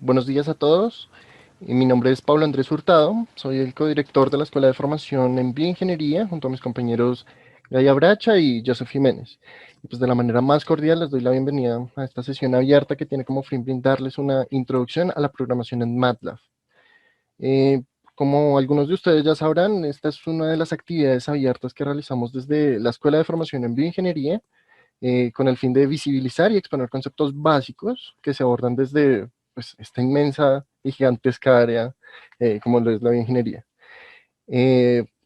Buenos días a todos. Mi nombre es Pablo Andrés Hurtado, soy el codirector de la Escuela de Formación en Bioingeniería, junto a mis compañeros Gaya Bracha y Joseph Jiménez. Y pues de la manera más cordial les doy la bienvenida a esta sesión abierta que tiene como fin brindarles una introducción a la programación en MATLAB. Eh, Como algunos de ustedes ya sabrán, esta es una de las actividades abiertas que realizamos desde la Escuela de Formación en Bioingeniería, con el fin de visibilizar y exponer conceptos básicos que se abordan desde pues, esta inmensa y gigantesca área como lo es la bioingeniería.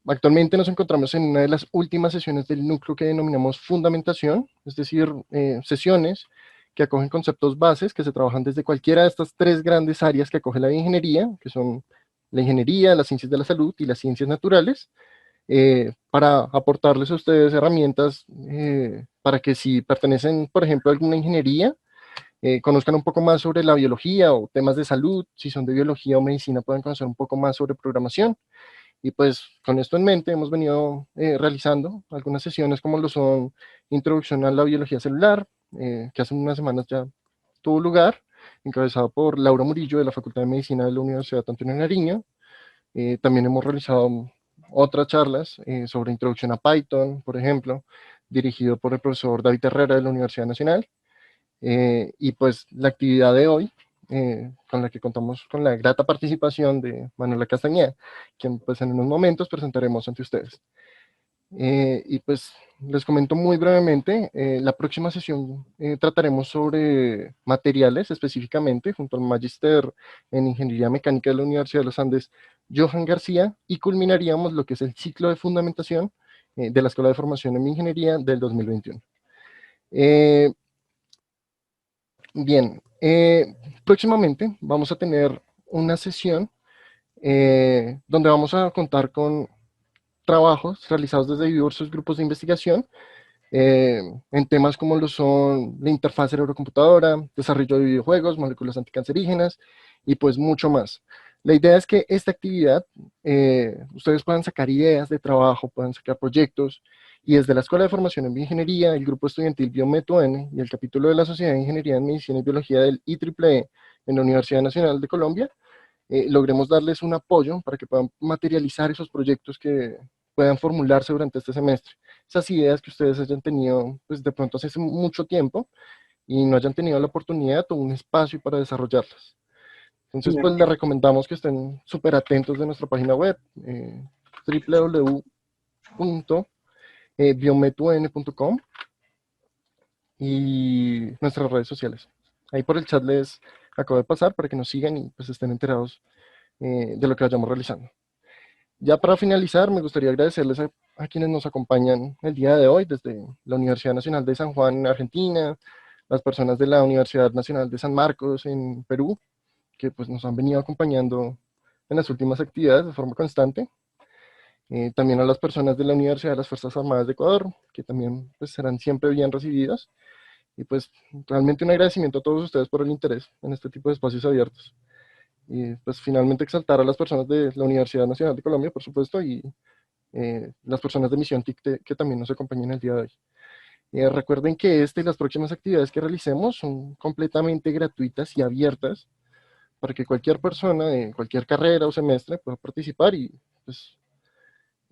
Actualmente nos encontramos en una de las últimas sesiones del núcleo que denominamos fundamentación, es decir, sesiones que acogen conceptos bases que se trabajan desde cualquiera de estas tres grandes áreas que acoge la bioingeniería, que son la ingeniería, las ciencias de la salud y las ciencias naturales, para aportarles a ustedes herramientas para que si pertenecen, por ejemplo, a alguna ingeniería, conozcan un poco más sobre la biología o temas de salud, si son de biología o medicina, puedan conocer un poco más sobre programación. Y pues con esto en mente hemos venido realizando algunas sesiones como lo son Introducción a la Biología Celular, que hace unas semanas ya tuvo lugar, encabezado por Laura Murillo de la Facultad de Medicina de la Universidad Antonio Nariño. También hemos realizado otras charlas sobre introducción a Python, por ejemplo, dirigido por el profesor David Herrera de la Universidad Nacional. Y pues la actividad de hoy, con la que contamos con la grata participación de Manuela Castañeda, quien pues en unos momentos presentaremos ante ustedes. Y pues les comento muy brevemente, la próxima sesión trataremos sobre materiales específicamente, junto al Magíster en Ingeniería Mecánica de la Universidad de los Andes, Johan García, y culminaríamos lo que es el ciclo de fundamentación de la Escuela de Formación en Ingeniería del 2021. Bien, próximamente vamos a tener una sesión donde vamos a contar con trabajos realizados desde diversos grupos de investigación en temas como lo son la interfaz cerebro-computadora, desarrollo de videojuegos, moléculas anticancerígenas y pues mucho más. La idea es que esta actividad, ustedes puedan sacar ideas de trabajo, puedan sacar proyectos, y desde la Escuela de Formación en Bioingeniería, el Grupo Estudiantil BioMeto-N y el capítulo de la Sociedad de Ingeniería en Medicina y Biología del IEEE en la Universidad Nacional de Colombia, logremos darles un apoyo para que puedan materializar esos proyectos que puedan formularse durante este semestre. Esas ideas que ustedes hayan tenido, pues de pronto hace mucho tiempo y no hayan tenido la oportunidad o un espacio para desarrollarlas. Entonces, pues les recomendamos que estén súper atentos de nuestra página web, www.biometun.com, y nuestras redes sociales. Ahí por el chat les acabo de pasar para que nos sigan y pues estén enterados de lo que vayamos realizando. Ya para finalizar, me gustaría agradecerles a quienes nos acompañan el día de hoy desde la Universidad Nacional de San Juan, Argentina, las personas de la Universidad Nacional de San Marcos en Perú, que pues nos han venido acompañando en las últimas actividades de forma constante. También a las personas de la Universidad de las Fuerzas Armadas de Ecuador, que también pues, serán siempre bien recibidas. Y pues realmente un agradecimiento a todos ustedes por el interés en este tipo de espacios abiertos. Y pues finalmente exaltar a las personas de la Universidad Nacional de Colombia, por supuesto, y las personas de Misión TIC que también nos acompañan el día de hoy. Recuerden que esta y las próximas actividades que realicemos son completamente gratuitas y abiertas para que cualquier persona de cualquier carrera o semestre pueda participar y pues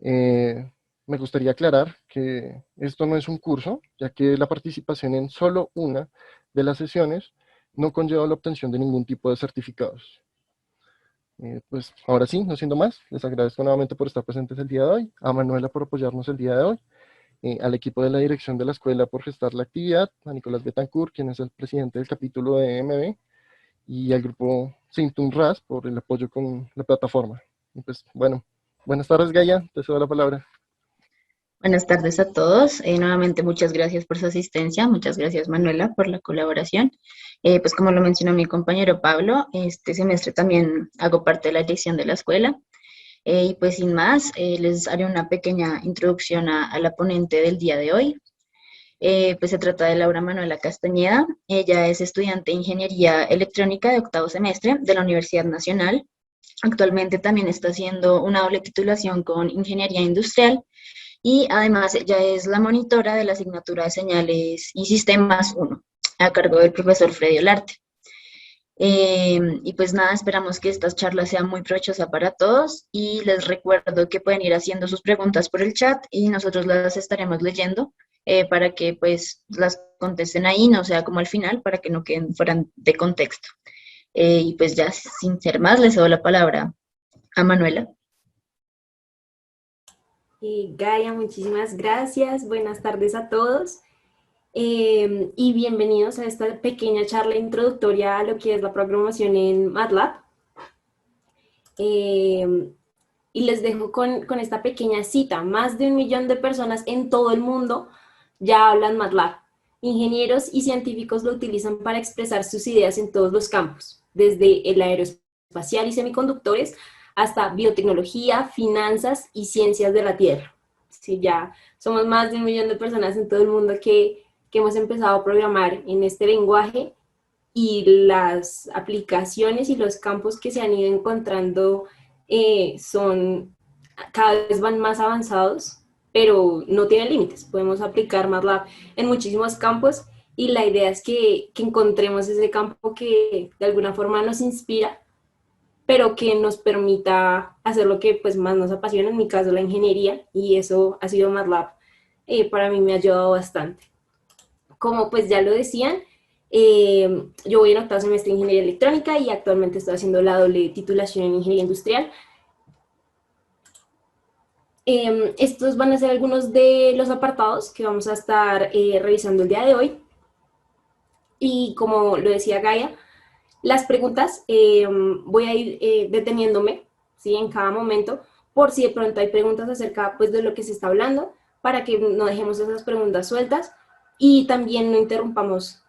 me gustaría aclarar que esto no es un curso, ya que la participación en solo una de las sesiones no conlleva la obtención de ningún tipo de certificados. Pues ahora sí, no siendo más, les agradezco nuevamente por estar presentes el día de hoy, a Manuela por apoyarnos el día de hoy, al equipo de la dirección de la escuela por gestar la actividad, a Nicolás Betancourt, quien es el presidente del capítulo de MB, y al grupo Sintum RAS por el apoyo con la plataforma. Y pues bueno, buenas tardes Gaia, te cedo la palabra. Buenas tardes a todos. Nuevamente muchas gracias por su asistencia. Muchas gracias Manuela por la colaboración. Pues como lo mencionó mi compañero Pablo, este semestre también hago parte de la dirección de la escuela. Y pues sin más, les haré una pequeña introducción a la ponente del día de hoy. Pues se trata de Laura Manuela Castañeda. Ella es estudiante de Ingeniería Electrónica de octavo semestre de la Universidad Nacional. Actualmente también está haciendo una doble titulación con Ingeniería Industrial y además ella es la monitora de la asignatura de Señales y Sistemas 1, a cargo del profesor Freddy Olarte. Y pues nada, esperamos que esta charla sea muy provechosa para todos y les recuerdo que pueden ir haciendo sus preguntas por el chat y nosotros las estaremos leyendo para que pues las contesten ahí, no sea como al final, para que no queden fuera de contexto. Y pues ya sin ser más, les doy la palabra a Manuela. Gaia, muchísimas gracias. Buenas tardes a todos. Y bienvenidos a esta pequeña charla introductoria a lo que es la programación en MATLAB. Y les dejo con esta pequeña cita. Más de 1 millón de personas en todo el mundo ya hablan MATLAB. Ingenieros y científicos lo utilizan para expresar sus ideas en todos los campos, desde el aeroespacial y semiconductores hasta biotecnología, finanzas y ciencias de la Tierra. Sí, ya somos más de 1 millón de personas en todo el mundo que hemos empezado a programar en este lenguaje, y las aplicaciones y los campos que se han ido encontrando cada vez van más avanzados, pero no tienen límites. Podemos aplicar MATLAB en muchísimos campos y la idea es que encontremos ese campo que de alguna forma nos inspira, pero que nos permita hacer lo que pues más nos apasiona, en mi caso la ingeniería, y eso ha sido MATLAB. Para mí me ha ayudado bastante. Como pues ya lo decían, yo voy en octavo semestre de Ingeniería Electrónica y actualmente estoy haciendo la doble titulación en Ingeniería Industrial. Estos van a ser algunos de los apartados que vamos a estar revisando el día de hoy. Y como lo decía Gaia, las preguntas voy a ir deteniéndome, ¿sí?, en cada momento, por si de pronto hay preguntas acerca pues, de lo que se está hablando, para que no dejemos esas preguntas sueltas y también no interrumpamos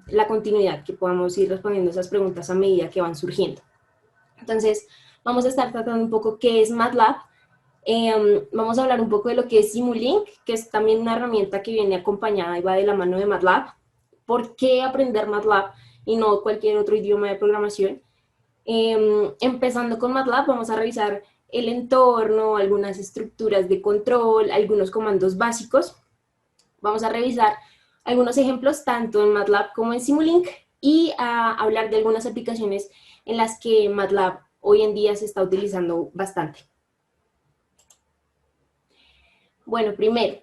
la continuidad, que podamos ir respondiendo esas preguntas a medida que van surgiendo. Entonces, vamos a estar tratando un poco qué es MATLAB. Vamos a hablar un poco de lo que es Simulink, que es también una herramienta que viene acompañada y va de la mano de MATLAB. ¿Por qué aprender MATLAB y no cualquier otro idioma de programación? Empezando con MATLAB, vamos a revisar el entorno, algunas estructuras de control, algunos comandos básicos. Vamos a revisar algunos ejemplos tanto en MATLAB como en Simulink y a hablar de algunas aplicaciones en las que MATLAB hoy en día se está utilizando bastante. Bueno, primero,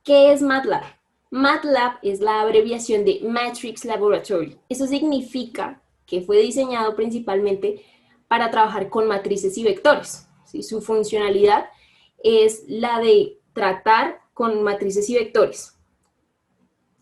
¿qué es MATLAB? MATLAB es la abreviación de Matrix Laboratory. Eso significa que fue diseñado principalmente para trabajar con matrices y vectores. ¿Sí? Su funcionalidad es la de tratar con matrices y vectores.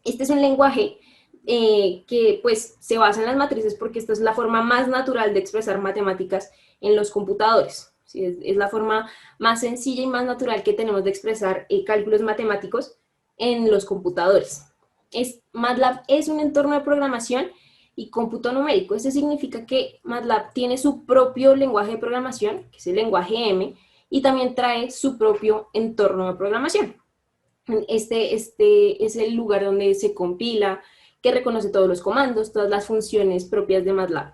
Este es un lenguaje que pues se basa en las matrices porque esta es la forma más natural de expresar matemáticas en los computadores. ¿Sí? Es la forma más sencilla y más natural que tenemos de expresar cálculos matemáticos en los computadores. MATLAB es un entorno de programación y cómputo numérico. Eso significa que MATLAB tiene su propio lenguaje de programación, que es el lenguaje M, y también trae su propio entorno de programación. Este es el lugar donde se compila, que reconoce todos los comandos, todas las funciones propias de MATLAB.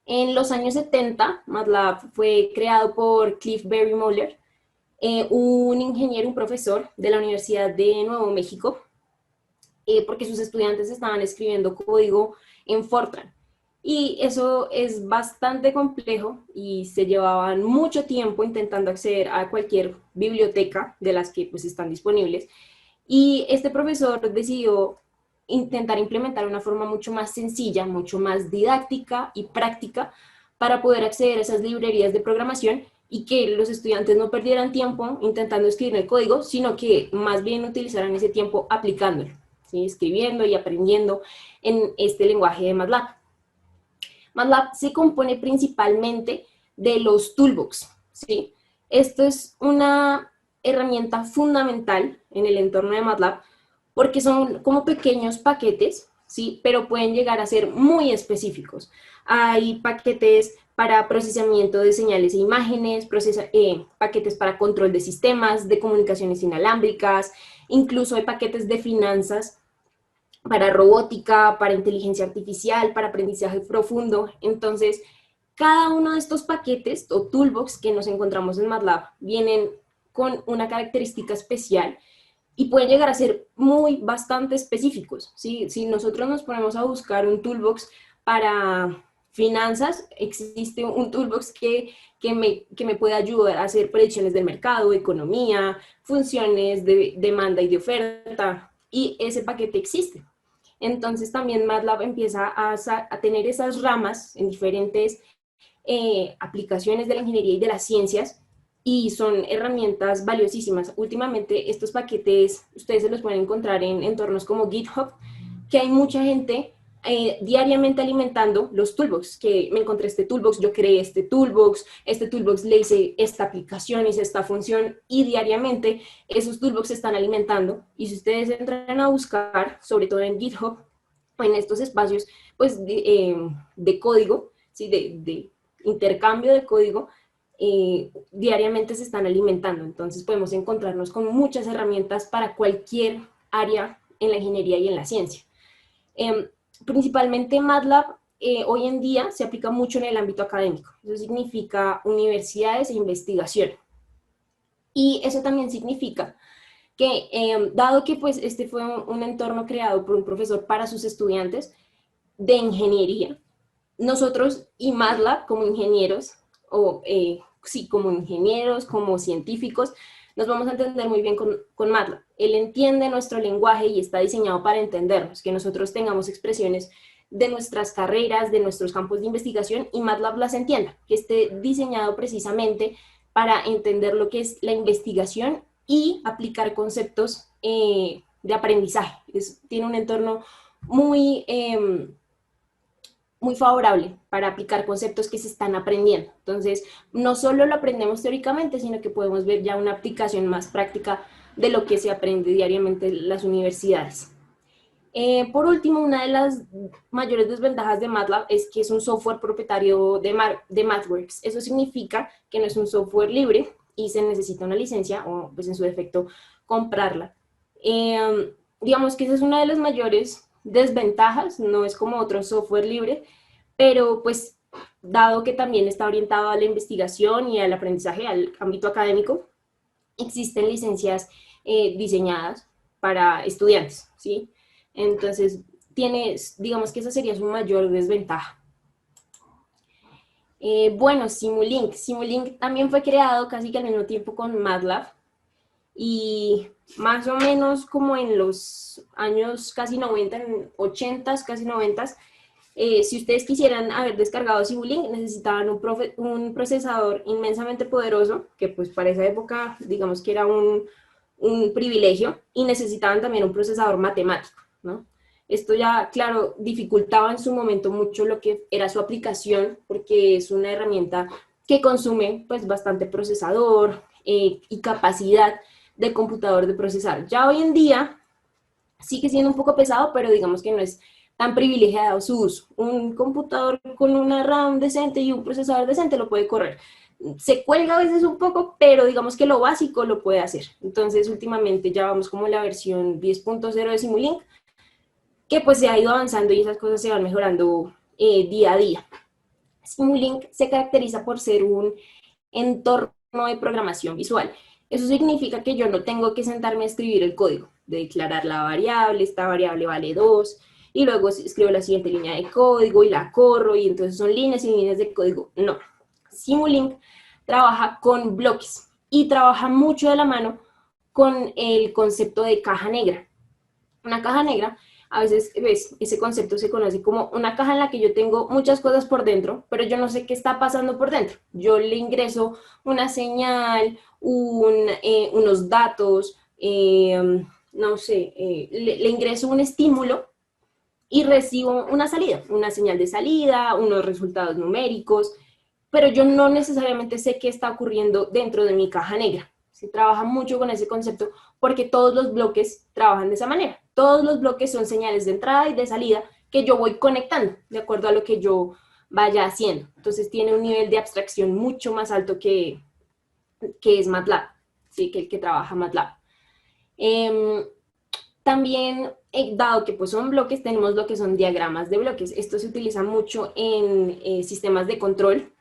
En los años 70, MATLAB fue creado por Cliff Barry Moeller, un ingeniero, un profesor de la Universidad de Nuevo México, porque sus estudiantes estaban escribiendo código en Fortran. Y eso es bastante complejo y se llevaban mucho tiempo intentando acceder a cualquier biblioteca de las que pues están disponibles. Y este profesor decidió intentar implementar una forma mucho más sencilla, mucho más didáctica y práctica para poder acceder a esas librerías de programación y que los estudiantes no perdieran tiempo intentando escribir el código, sino que más bien utilizaran ese tiempo aplicándolo, ¿sí? Escribiendo y aprendiendo en este lenguaje de MATLAB. MATLAB se compone principalmente de los toolbox, ¿sí? Esto es una herramienta fundamental en el entorno de MATLAB porque son como pequeños paquetes, ¿sí? Pero pueden llegar a ser muy específicos. Hay paquetes para procesamiento de señales e imágenes, paquetes para control de sistemas, de comunicaciones inalámbricas, incluso hay paquetes de finanzas, para robótica, para inteligencia artificial, para aprendizaje profundo. Entonces, cada uno de estos paquetes o toolbox que nos encontramos en MATLAB vienen con una característica especial y pueden llegar a ser bastante específicos, ¿sí? Si nosotros nos ponemos a buscar un toolbox para finanzas, existe un toolbox que me puede ayudar a hacer predicciones del mercado, economía, funciones de demanda y de oferta, y ese paquete existe. Entonces también MATLAB empieza a tener esas ramas en diferentes aplicaciones de la ingeniería y de las ciencias, y son herramientas valiosísimas. Últimamente estos paquetes ustedes se los pueden encontrar en entornos como GitHub, que hay mucha gente diariamente alimentando los toolbox, que me encontré este toolbox, yo creé este toolbox le hice esta aplicación, hice esta función, y diariamente esos toolbox se están alimentando. Y si ustedes entran a buscar, sobre todo en GitHub, o en estos espacios pues de código, ¿sí? de intercambio de código, diariamente se están alimentando. Entonces podemos encontrarnos con muchas herramientas para cualquier área en la ingeniería y en la ciencia. Principalmente MATLAB hoy en día se aplica mucho en el ámbito académico. Eso significa universidades e investigación. Y eso también significa que, dado que pues este fue un entorno creado por un profesor para sus estudiantes de ingeniería, nosotros y MATLAB como ingenieros, o sí, como ingenieros, como científicos, nos vamos a entender muy bien con MATLAB. Él entiende nuestro lenguaje y está diseñado para entendernos, que nosotros tengamos expresiones de nuestras carreras, de nuestros campos de investigación, y MATLAB las entienda, que esté diseñado precisamente para entender lo que es la investigación y aplicar conceptos de aprendizaje. Tiene un entorno muy muy favorable para aplicar conceptos que se están aprendiendo. Entonces, no solo lo aprendemos teóricamente, sino que podemos ver ya una aplicación más práctica de lo que se aprende diariamente en las universidades. Por último, una de las mayores desventajas de MATLAB es que es un software propietario de MathWorks. Eso significa que no es un software libre y se necesita una licencia, o pues en su defecto comprarla. Digamos que esa es una de las mayores desventajas, no es como otro software libre, pero pues dado que también está orientado a la investigación y al aprendizaje, al ámbito académico, existen licencias diseñadas para estudiantes, ¿sí? Entonces, digamos que esa sería su mayor desventaja. Bueno, Simulink. Simulink también fue creado casi que al mismo tiempo con MATLAB, y más o menos como en los años casi 90, en 80s, casi 90s, si ustedes quisieran haber descargado Simulink, necesitaban un procesador inmensamente poderoso, que pues para esa época digamos que era un privilegio, y necesitaban también un procesador matemático, ¿no? Esto ya, claro, dificultaba en su momento mucho lo que era su aplicación, porque es una herramienta que consume pues bastante procesador y capacidad de computador de procesar. Ya hoy en día sigue siendo un poco pesado, pero digamos que no es tan privilegiado su uso. Un computador con una RAM decente y un procesador decente lo puede correr. Se cuelga a veces un poco, pero digamos que lo básico lo puede hacer. Entonces, últimamente ya vamos como la versión 10.0 de Simulink, que pues se ha ido avanzando y esas cosas se van mejorando día a día. Simulink se caracteriza por ser un entorno de programación visual. Eso significa que yo no tengo que sentarme a escribir el código, de declarar la variable, esta variable vale 2, y luego escribo la siguiente línea de código y la corro, y entonces son líneas y líneas de código. No. Simulink trabaja con bloques y trabaja mucho de la mano con el concepto de caja negra. Una caja negra, a veces ves, ese concepto se conoce como una caja en la que yo tengo muchas cosas por dentro, pero yo no sé qué está pasando por dentro. Yo le ingreso una señal, unos datos, no sé, le ingreso un estímulo y recibo una salida, una señal de salida, unos resultados numéricos, pero yo no necesariamente sé qué está ocurriendo dentro de mi caja negra. Se trabaja mucho con ese concepto porque todos los bloques trabajan de esa manera. Todos los bloques son señales de entrada y de salida que yo voy conectando de acuerdo a lo que yo vaya haciendo. Entonces tiene un nivel de abstracción mucho más alto que es MATLAB, ¿sí? Que el que trabaja MATLAB. También, dado que pues son bloques, tenemos lo que son diagramas de bloques. Esto se utiliza mucho en sistemas de control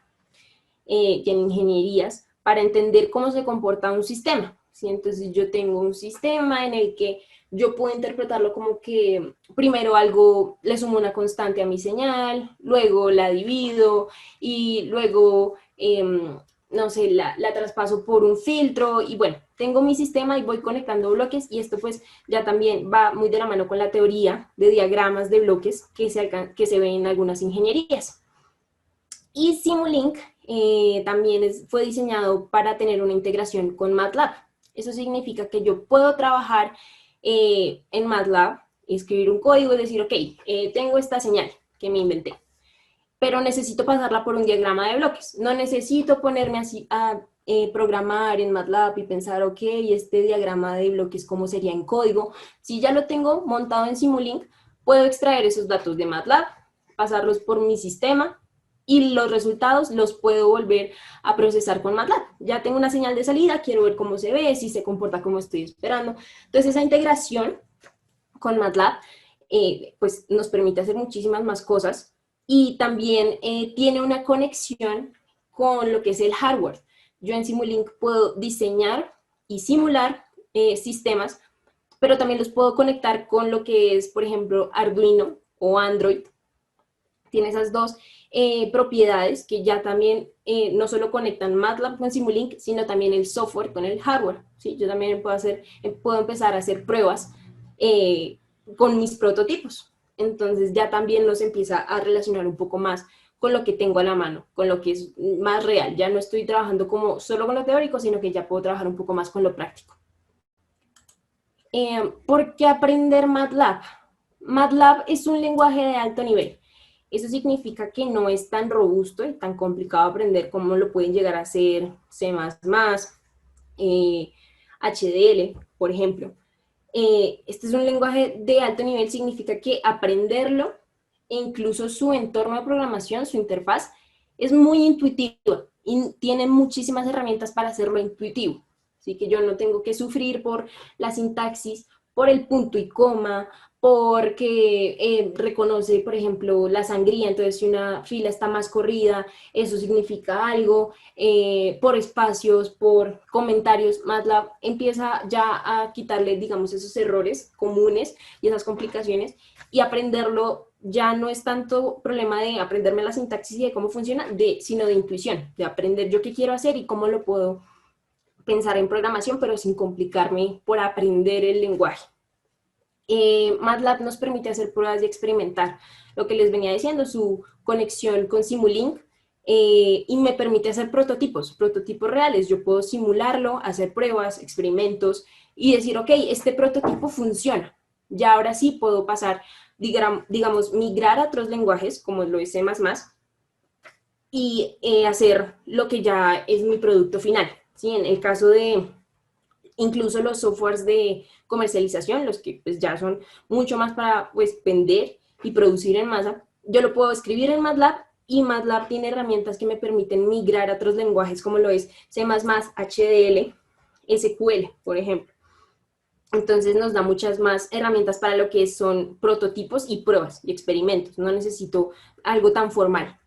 y en ingenierías para entender cómo se comporta un sistema. ¿sí? Entonces yo tengo un sistema en el que yo puedo interpretarlo como que primero algo le sumo una constante a mi señal, luego la divido y luego, no sé, la traspaso por un filtro y bueno, tengo mi sistema y voy conectando bloques y esto pues ya también va muy de la mano con la teoría de diagramas de bloques que se ven en algunas ingenierías. Y Simulink también fue diseñado para tener una integración con MATLAB. Eso significa que yo puedo trabajar en MATLAB, escribir un código y decir, ok, tengo esta señal que me inventé, pero necesito pasarla por un diagrama de bloques. No necesito ponerme así a programar en MATLAB y pensar, ok, este diagrama de bloques, ¿cómo sería en código? Si ya lo tengo montado en Simulink, puedo extraer esos datos de MATLAB, pasarlos por mi sistema, y los resultados los puedo volver a procesar con MATLAB. Ya tengo una señal de salida, quiero ver cómo se ve, si se comporta como estoy esperando. Entonces esa integración con MATLAB pues nos permite hacer muchísimas más cosas y también tiene una conexión con lo que es el hardware. Yo en Simulink puedo diseñar y simular sistemas, pero también los puedo conectar con lo que es, por ejemplo, Arduino o Android. Tiene esas dos propiedades que ya también no solo conectan MATLAB con Simulink, sino también el software con el hardware, ¿sí? Yo también puedo empezar a hacer pruebas con mis prototipos. Entonces ya también nos empieza a relacionar un poco más con lo que tengo a la mano, con lo que es más real. Ya no estoy trabajando como solo con lo teórico, sino que ya puedo trabajar un poco más con lo práctico. ¿Por qué aprender MATLAB? MATLAB es un lenguaje de alto nivel. Eso significa que no es tan robusto y tan complicado aprender como lo pueden llegar a ser C++, HDL, por ejemplo. Este es un lenguaje de alto nivel, significa que aprenderlo e incluso su entorno de programación, su interfaz, es muy intuitiva y tiene muchísimas herramientas para hacerlo intuitivo. Así que yo no tengo que sufrir por la sintaxis, por el punto y coma, porque reconoce, por ejemplo, la sangría, entonces si una fila está más corrida, eso significa algo, por espacios, por comentarios. MATLAB empieza ya a quitarle, digamos, esos errores comunes y esas complicaciones, y aprenderlo ya no es tanto problema de aprenderme la sintaxis y de cómo funciona, sino de intuición, de aprender yo qué quiero hacer y cómo lo puedo pensar en programación, pero sin complicarme por aprender el lenguaje. MATLAB nos permite hacer pruebas y experimentar, lo que les venía diciendo, su conexión con Simulink, y me permite hacer prototipos reales. Yo puedo simularlo, hacer pruebas, experimentos, y decir, ok, este prototipo funciona. Ya ahora sí puedo pasar, digamos, migrar a otros lenguajes, como lo es C++, y hacer lo que ya es mi producto final. ¿Sí? En el caso de incluso los softwares de comercialización, los que pues, ya son mucho más para pues, vender y producir en masa, yo lo puedo escribir en MATLAB y MATLAB tiene herramientas que me permiten migrar a otros lenguajes como lo es C++, HDL, SQL, por ejemplo. Entonces nos da muchas más herramientas para lo que son prototipos y pruebas y experimentos. No necesito algo tan formal.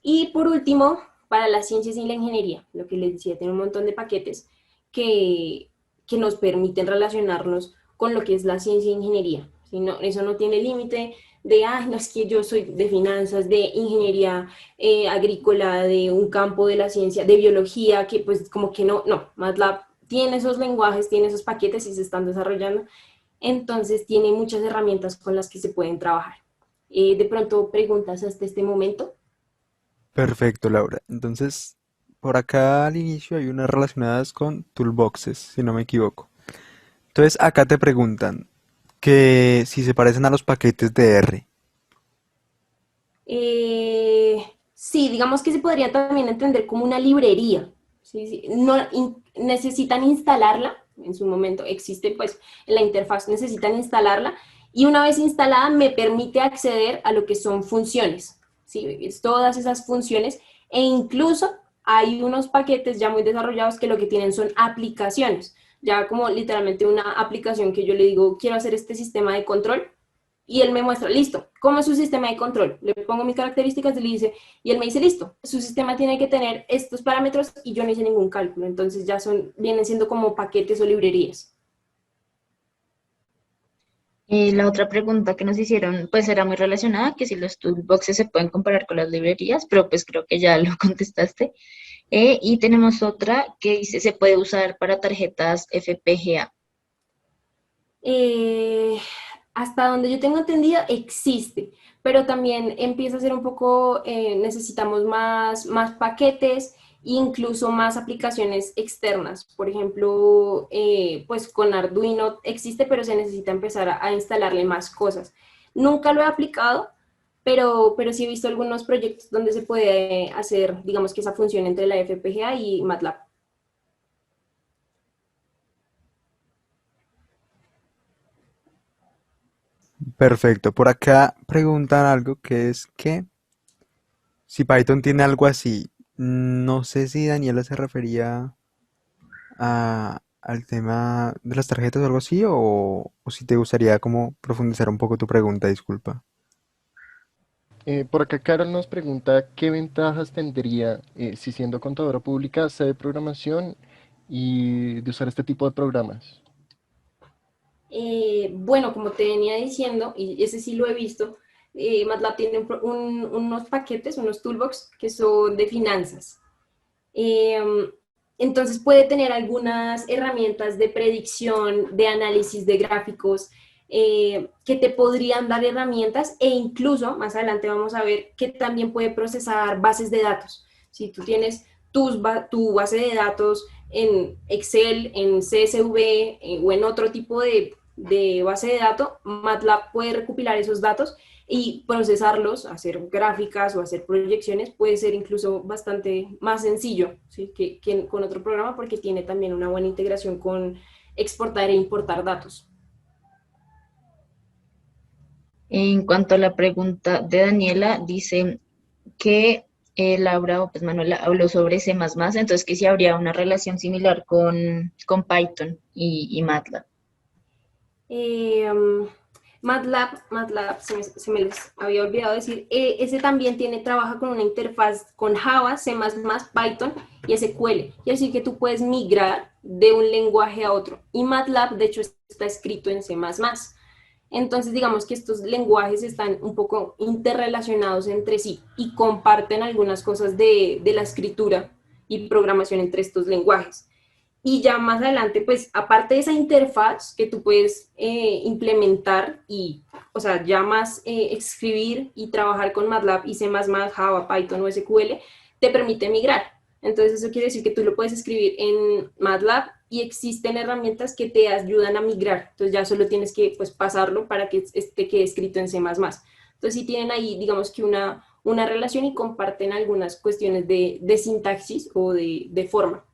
Y por último, para las ciencias y la ingeniería, lo que les decía, tiene un montón de paquetes que nos permiten relacionarnos con lo que es la ciencia e ingeniería. ¿Sí? No, eso no tiene límite de, no es que yo soy de finanzas, de ingeniería agrícola, de un campo de la ciencia, de biología, que pues como que no, MATLAB tiene esos lenguajes, tiene esos paquetes y se están desarrollando, entonces tiene muchas herramientas con las que se pueden trabajar. De pronto, preguntas hasta este momento. Perfecto, Laura. Entonces, por acá al inicio hay unas relacionadas con toolboxes, si no me equivoco. Entonces, acá te preguntan que si se parecen a los paquetes de R. Sí, digamos que se podría también entender como una librería. ¿Sí? Sí. No, necesitan instalarla, en su momento existe pues en la interfaz, necesitan instalarla y una vez instalada me permite acceder a lo que son funciones, ¿sí? Todas esas funciones e incluso hay unos paquetes ya muy desarrollados que lo que tienen son aplicaciones, ya como literalmente una aplicación que yo le digo, quiero hacer este sistema de control y él me muestra, listo, ¿cómo es su sistema de control? Le pongo mis características y él me dice, listo, su sistema tiene que tener estos parámetros y yo no hice ningún cálculo, entonces ya vienen siendo como paquetes o librerías. Y la otra pregunta que nos hicieron, pues era muy relacionada, que si los toolboxes se pueden comparar con las librerías, pero pues creo que ya lo contestaste. Y tenemos otra que dice, ¿se puede usar para tarjetas FPGA? Eh, Hasta donde yo tengo entendido, existe, pero también empieza a ser un poco, necesitamos más paquetes, incluso más aplicaciones externas. Por ejemplo, pues con Arduino existe, pero se necesita empezar a instalarle más cosas. Nunca lo he aplicado, pero sí he visto algunos proyectos donde se puede hacer, digamos que esa función entre la FPGA y MATLAB. Perfecto. Por acá preguntan algo que es que si Python tiene algo así, no sé si Daniela se refería al tema de las tarjetas o algo así, o si te gustaría como profundizar un poco tu pregunta, disculpa. Por acá Carol nos pregunta qué ventajas tendría si siendo contadora pública sabe programación y de usar este tipo de programas. Bueno, como te venía diciendo, y ese sí lo he visto, MATLAB tiene unos paquetes, unos toolbox que son de finanzas. Eh, entonces puede tener algunas herramientas de predicción, de análisis de gráficos, que te podrían dar herramientas e incluso más adelante vamos a ver que también puede procesar bases de datos. Si tú tienes tu base de datos en Excel, en CSV o en otro tipo de base de datos, MATLAB puede recopilar esos datos y procesarlos, hacer gráficas o hacer proyecciones puede ser incluso bastante más sencillo, ¿sí? que con otro programa porque tiene también una buena integración con exportar e importar datos. En cuanto a la pregunta de Daniela, dice que Laura o pues Manuela habló sobre C++, entonces que si habría una relación similar con Python y MATLAB. Eh, MATLAB se me les había olvidado decir, ese también trabaja con una interfaz con Java, C++, Python y SQL. Quiere decir que tú puedes migrar de un lenguaje a otro. Y MATLAB, de hecho, está escrito en C++. Entonces, digamos que estos lenguajes están un poco interrelacionados entre sí y comparten algunas cosas de la escritura y programación entre estos lenguajes. Y ya más adelante, pues, aparte de esa interfaz que tú puedes implementar y, o sea, ya más escribir y trabajar con MATLAB y C++, Java, Python o SQL, te permite migrar. Entonces, eso quiere decir que tú lo puedes escribir en MATLAB y existen herramientas que te ayudan a migrar. Entonces, ya solo tienes que, pues, pasarlo para que te quede escrito en C++. Entonces, sí tienen ahí, digamos que una relación y comparten algunas cuestiones de sintaxis o de forma.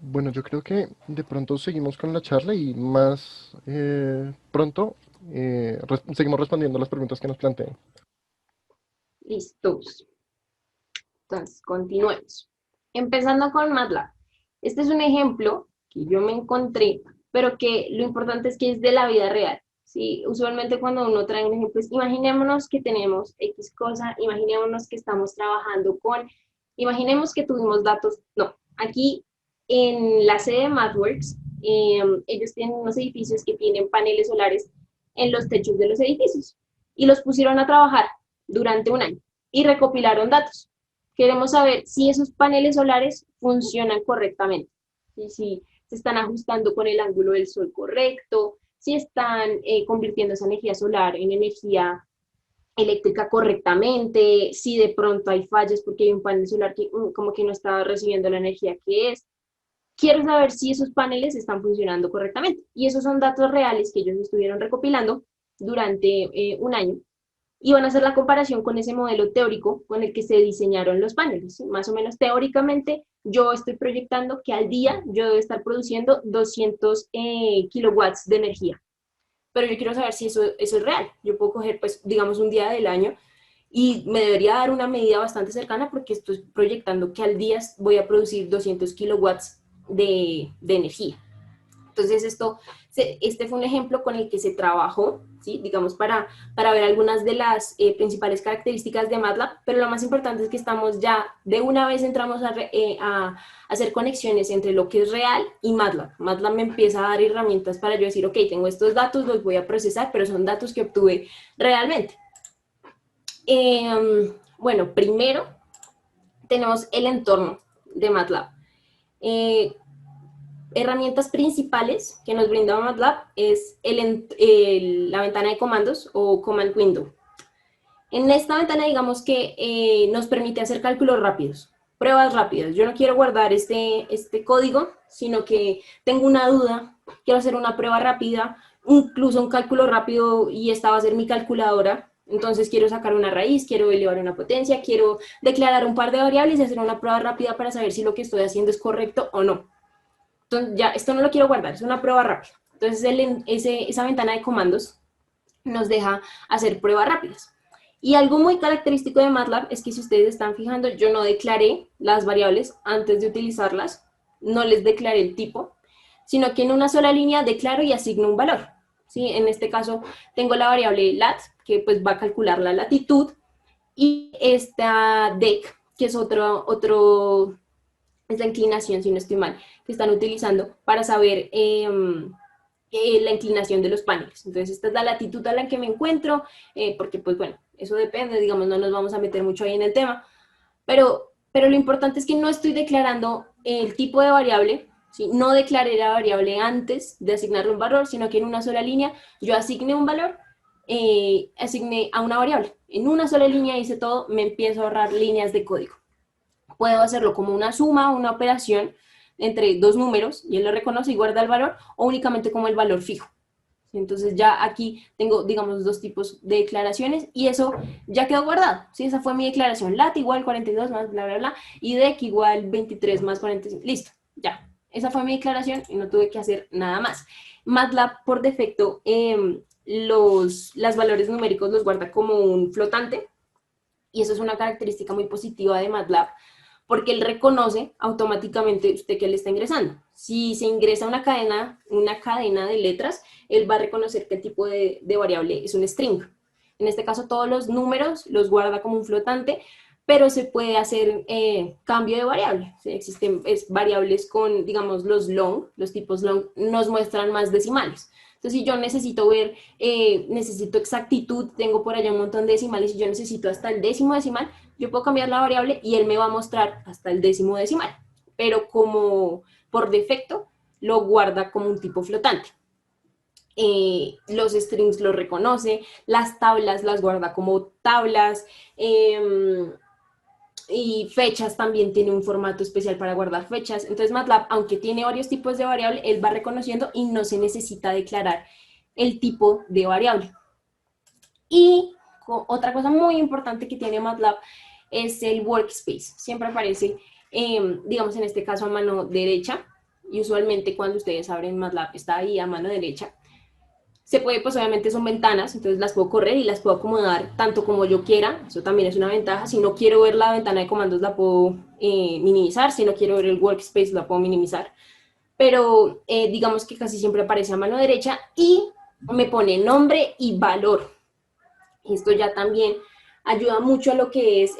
Bueno, yo creo que de pronto seguimos con la charla y más pronto seguimos respondiendo las preguntas que nos planteen. Listos. Entonces, continuemos. Empezando con MATLAB. Este es un ejemplo que yo me encontré, pero que lo importante es que es de la vida real. ¿Sí? Usualmente cuando uno trae un ejemplo, es, imaginémonos que tenemos X cosa, imaginémonos que estamos trabajando imaginemos que tuvimos datos, no, aquí en la sede de MathWorks, ellos tienen unos edificios que tienen paneles solares en los techos de los edificios y los pusieron a trabajar durante un año y recopilaron datos. Queremos saber si esos paneles solares funcionan correctamente, si se están ajustando con el ángulo del sol correcto, si están convirtiendo esa energía solar en energía eléctrica correctamente, si de pronto hay fallas porque hay un panel solar que como que no está recibiendo la energía que es. Quiero saber si esos paneles están funcionando correctamente. Y esos son datos reales que ellos estuvieron recopilando durante un año y van a hacer la comparación con ese modelo teórico con el que se diseñaron los paneles. ¿Sí? Más o menos teóricamente, yo estoy proyectando que al día yo debo estar produciendo 200 kilowatts de energía. Pero yo quiero saber si eso es real. Yo puedo coger, pues, digamos, un día del año y me debería dar una medida bastante cercana porque estoy proyectando que al día voy a producir 200 kilowatts de energía. Entonces este fue un ejemplo con el que se trabajó, ¿sí? Digamos, para ver algunas de las principales características de MATLAB, pero lo más importante es que estamos ya, de una vez entramos a hacer conexiones entre lo que es real y MATLAB. MATLAB me empieza a dar herramientas para yo decir, ok, tengo estos datos, los voy a procesar, pero son datos que obtuve realmente. Bueno, primero tenemos el entorno de MATLAB. Herramientas principales que nos brinda MATLAB es la ventana de comandos o Command Window. En esta ventana, digamos que nos permite hacer cálculos rápidos, pruebas rápidas. Yo no quiero guardar este código, sino que tengo una duda, quiero hacer una prueba rápida, incluso un cálculo rápido, y esta va a ser mi calculadora. Entonces quiero sacar una raíz, quiero elevar una potencia, quiero declarar un par de variables y hacer una prueba rápida para saber si lo que estoy haciendo es correcto o no. Entonces ya, esto no lo quiero guardar, es una prueba rápida. Entonces esa ventana de comandos nos deja hacer pruebas rápidas. Y algo muy característico de MATLAB es que, si ustedes están fijando, yo no declaré las variables antes de utilizarlas, no les declaré el tipo, sino que en una sola línea declaro y asigno un valor. ¿Sí? En este caso tengo la variable lat, que pues va a calcular la latitud, y esta dec, que es es la inclinación, si no estoy mal, que están utilizando para saber la inclinación de los paneles. Entonces esta es la latitud a la que me encuentro, porque pues bueno, eso depende, digamos, no nos vamos a meter mucho ahí en el tema, pero lo importante es que no estoy declarando el tipo de variable, ¿sí? No declaré la variable antes de asignarle un valor, sino que en una sola línea yo asigné un valor, asigné a una variable. En una sola línea hice todo, me empiezo a ahorrar líneas de código. Puedo hacerlo como una suma, una operación entre dos números, y él lo reconoce y guarda el valor, o únicamente como el valor fijo. Entonces ya aquí tengo, digamos, dos tipos de declaraciones, y eso ya quedó guardado. ¿Sí? Esa fue mi declaración. Lat igual 42 más bla, bla, bla, y dec igual 23 más 45. Listo, ya. Esa fue mi declaración y no tuve que hacer nada más. MATLAB por defecto los valores numéricos los guarda como un flotante, y eso es una característica muy positiva de MATLAB, porque él reconoce automáticamente usted que le está ingresando. Si se ingresa una cadena de letras, él va a reconocer que el tipo de variable es un string. En este caso, todos los números los guarda como un flotante, pero se puede hacer cambio de variable. ¿Sí? Existen variables con, digamos, los tipos long nos muestran más decimales. Entonces, si yo necesito ver, necesito exactitud, tengo por allá un montón de decimales, y yo necesito hasta el décimo decimal, yo puedo cambiar la variable y él me va a mostrar hasta el décimo decimal. Pero como por defecto, lo guarda como un tipo flotante. Los strings los reconoce, las tablas las guarda como tablas, y fechas también tiene un formato especial para guardar fechas. Entonces MATLAB, aunque tiene varios tipos de variable, él va reconociendo y no se necesita declarar el tipo de variable. Y otra cosa muy importante que tiene MATLAB es el workspace. Siempre aparece, digamos, en este caso a mano derecha, y usualmente cuando ustedes abren MATLAB está ahí a mano derecha. Se puede, pues obviamente son ventanas, entonces las puedo correr y las puedo acomodar tanto como yo quiera. Eso también es una ventaja. Si no quiero ver la ventana de comandos, la puedo minimizar. Si no quiero ver el workspace, la puedo minimizar. Pero digamos que casi siempre aparece a mano derecha y me pone nombre y valor. Esto ya también ayuda mucho a lo que es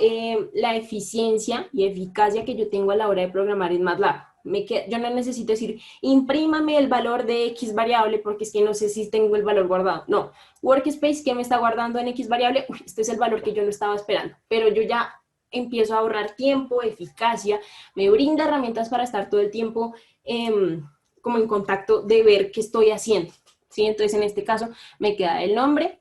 la eficiencia y eficacia que yo tengo a la hora de programar en MATLAB. Yo no necesito decir, imprímame el valor de X variable, porque es que no sé si tengo el valor guardado. No, workspace, ¿qué me está guardando en X variable? Uy, este es el valor que yo no estaba esperando, pero yo ya empiezo a ahorrar tiempo, eficacia, me brinda herramientas para estar todo el tiempo como en contacto de ver qué estoy haciendo. ¿Sí? Entonces en este caso me queda el nombre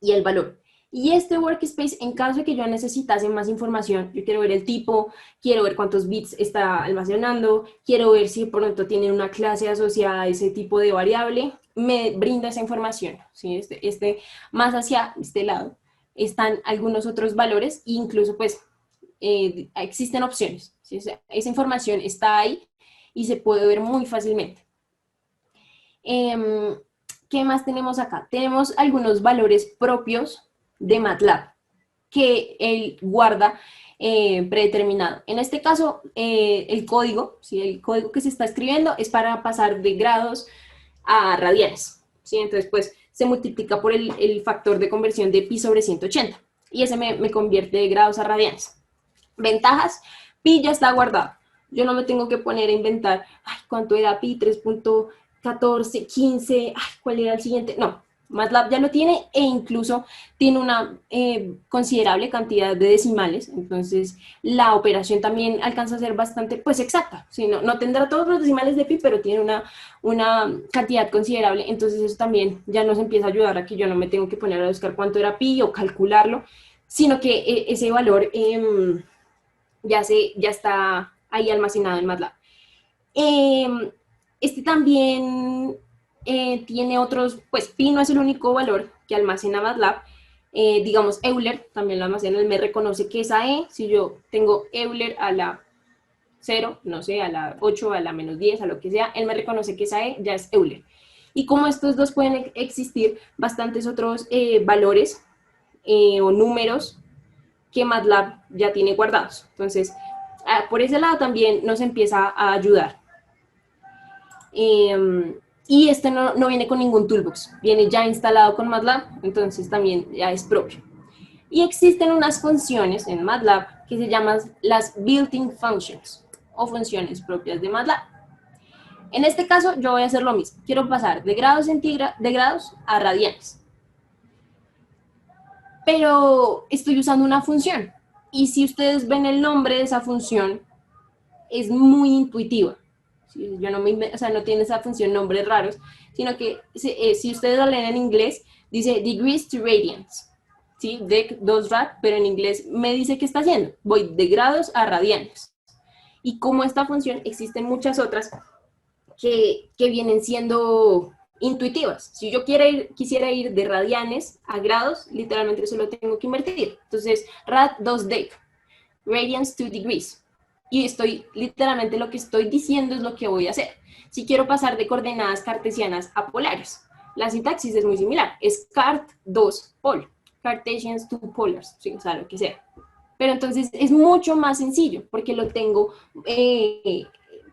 y el valor. Y este workspace, en caso de que yo necesitase más información, yo quiero ver el tipo, quiero ver cuántos bits está almacenando, quiero ver si de pronto tiene una clase asociada a ese tipo de variable, me brinda esa información. ¿Sí? Más hacia este lado están algunos otros valores, e incluso pues existen opciones. ¿Sí? Esa información está ahí y se puede ver muy fácilmente. ¿Qué más tenemos acá? Tenemos algunos valores propios de MATLAB. que él guarda predeterminado. En este caso, el código, ¿sí? El código que se está escribiendo es para pasar de grados a radianes, ¿sí? Entonces, pues, se multiplica por el factor de conversión de pi sobre 180, y ese me convierte de grados a radianes. Ventajas: pi ya está guardado. Yo no me tengo que poner a inventar, ay, ¿cuánto era pi? 3.14, 15, ay, ¿cuál era el siguiente? No, MATLAB ya lo tiene, e incluso tiene una considerable cantidad de decimales, entonces la operación también alcanza a ser bastante, pues, exacta. ¿Sí? No tendrá todos los decimales de pi, pero tiene una cantidad considerable, entonces eso también ya nos empieza a ayudar a que yo no me tengo que poner a buscar cuánto era pi o calcularlo, sino que ese valor ya está ahí almacenado en MATLAB. Este también tiene otros, pues pi no es el único valor que almacena MATLAB. Digamos, Euler también lo almacena, él me reconoce que esa E, si yo tengo Euler a la 0, no sé, a la 8, a la menos 10, a lo que sea, él me reconoce que esa E ya es Euler. Y como estos dos pueden existir bastantes otros valores o números que MATLAB ya tiene guardados. Entonces, por ese lado también nos empieza a ayudar. Y este no viene con ningún toolbox, viene ya instalado con MATLAB, entonces también ya es propio. Y existen unas funciones en MATLAB que se llaman las built-in functions, o funciones propias de MATLAB. En este caso yo voy a hacer lo mismo, quiero pasar de grados a radianes, pero estoy usando una función, y si ustedes ven el nombre de esa función, es muy intuitiva. ¿Sí? Yo no no tiene esa función nombres raros, sino que si ustedes lo leen en inglés, dice degrees to radians, ¿sí? Dec 2 rad, pero en inglés me dice qué está haciendo, voy de grados a radianes. Y como esta función, existen muchas otras que vienen siendo intuitivas. Si yo quisiera ir de radianes a grados, literalmente solo tengo que invertir. Entonces, rad 2 dec, radians to degrees. Y literalmente lo que estoy diciendo es lo que voy a hacer. Si quiero pasar de coordenadas cartesianas a polares, la sintaxis es muy similar, es cart 2 pol, Cartesians to polars, ¿sí? O sea, lo que sea. Pero entonces es mucho más sencillo, porque lo tengo,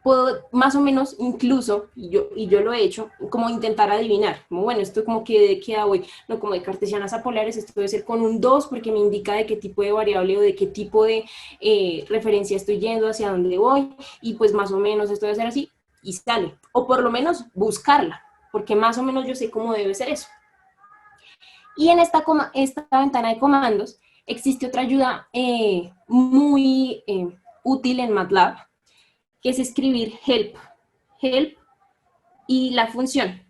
puedo más o menos incluso, y yo lo he hecho, como intentar adivinar, como bueno, esto como que de qué voy, no, como de cartesianas a polares, esto debe ser con un 2, porque me indica de qué tipo de variable o de qué tipo de referencia estoy yendo, hacia dónde voy, y pues más o menos esto debe ser así, y sale, o por lo menos buscarla, porque más o menos yo sé cómo debe ser eso. Y en esta ventana de comandos existe otra ayuda muy útil en MATLAB, que es escribir help y la función,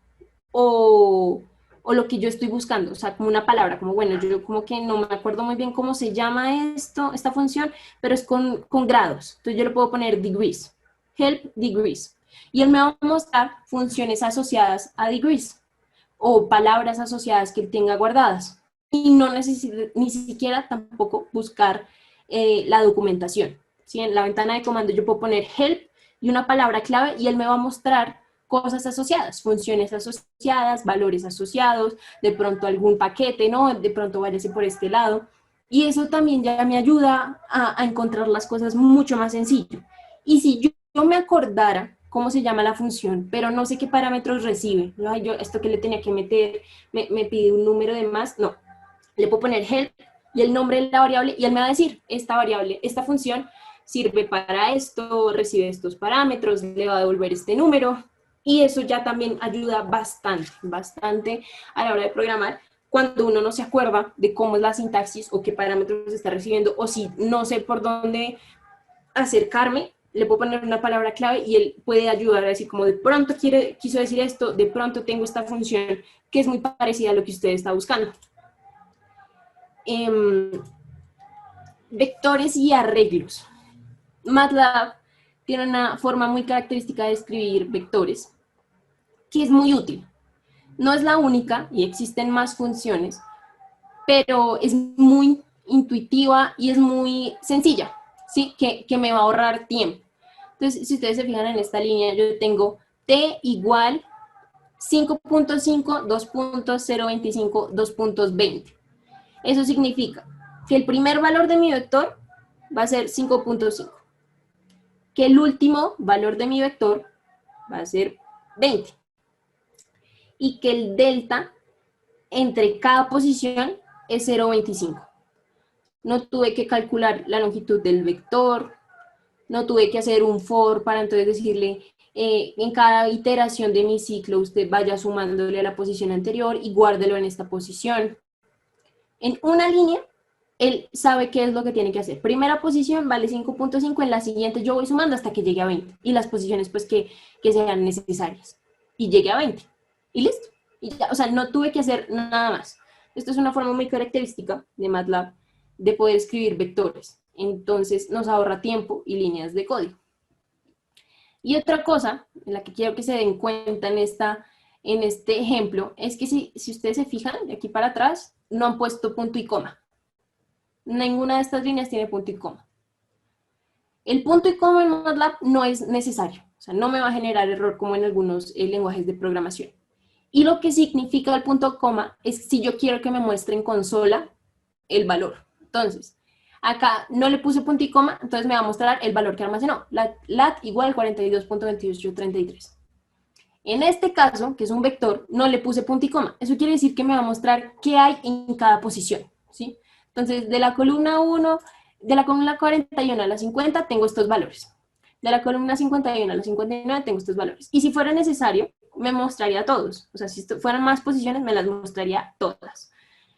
o lo que yo estoy buscando, o sea, como una palabra, como bueno, yo como que no me acuerdo muy bien cómo se llama esta función, pero es con grados, entonces yo le puedo poner degrees, help degrees, y él me va a mostrar funciones asociadas a degrees, o palabras asociadas que él tenga guardadas, y no necesito ni siquiera tampoco buscar la documentación. ¿Sí? En la ventana de comando yo puedo poner help y una palabra clave, y él me va a mostrar cosas asociadas, funciones asociadas, valores asociados, de pronto algún paquete, ¿no? De pronto váyase por este lado, y eso también ya me ayuda a encontrar las cosas mucho más sencillo. Y si yo me acordara cómo se llama la función, pero no sé qué parámetros recibe, ¿no? Esto que le tenía que meter, me pide un número de más, no, le puedo poner help y el nombre de la variable, y él me va a decir, esta variable, esta función sirve para esto, recibe estos parámetros, le va a devolver este número, y eso ya también ayuda bastante a la hora de programar, cuando uno no se acuerda de cómo es la sintaxis o qué parámetros está recibiendo, o si no sé por dónde acercarme, le puedo poner una palabra clave y él puede ayudar a decir como de pronto quiso decir esto, de pronto tengo esta función que es muy parecida a lo que usted está buscando. Vectores y arreglos. MATLAB tiene una forma muy característica de escribir vectores, que es muy útil. No es la única y existen más funciones, pero es muy intuitiva y es muy sencilla, ¿sí? Que me va a ahorrar tiempo. Entonces, si ustedes se fijan en esta línea, yo tengo t igual 5.5, 2.025, 2.20. Eso significa que el primer valor de mi vector va a ser 5.5, que el último valor de mi vector va a ser 20, y que el delta entre cada posición es 0.25. No tuve que calcular la longitud del vector, no tuve que hacer un for para entonces decirle, en cada iteración de mi ciclo usted vaya sumándole a la posición anterior y guárdelo en esta posición. En una línea, él sabe qué es lo que tiene que hacer. Primera posición vale 5.5, en la siguiente yo voy sumando hasta que llegue a 20, y las posiciones pues que sean necesarias. Y llegue a 20, y listo. Y ya, o sea, no tuve que hacer nada más. Esto es una forma muy característica de MATLAB de poder escribir vectores. Entonces nos ahorra tiempo y líneas de código. Y otra cosa en la que quiero que se den cuenta en este ejemplo es que si ustedes se fijan de aquí para atrás, no han puesto punto y coma. Ninguna de estas líneas tiene punto y coma. El punto y coma en MATLAB no es necesario, o sea, no me va a generar error como en algunos lenguajes de programación. Y lo que significa el punto coma es si yo quiero que me muestre en consola el valor. Entonces, acá no le puse punto y coma, entonces me va a mostrar el valor que almacenó. lat igual 42.2833. En este caso, que es un vector, no le puse punto y coma. Eso quiere decir que me va a mostrar qué hay en cada posición, ¿sí? Entonces, de la columna 1, de la columna 41 a la 50, tengo estos valores. De la columna 51 a la 59, tengo estos valores. Y si fuera necesario, me mostraría todos. O sea, si fueran más posiciones, me las mostraría todas.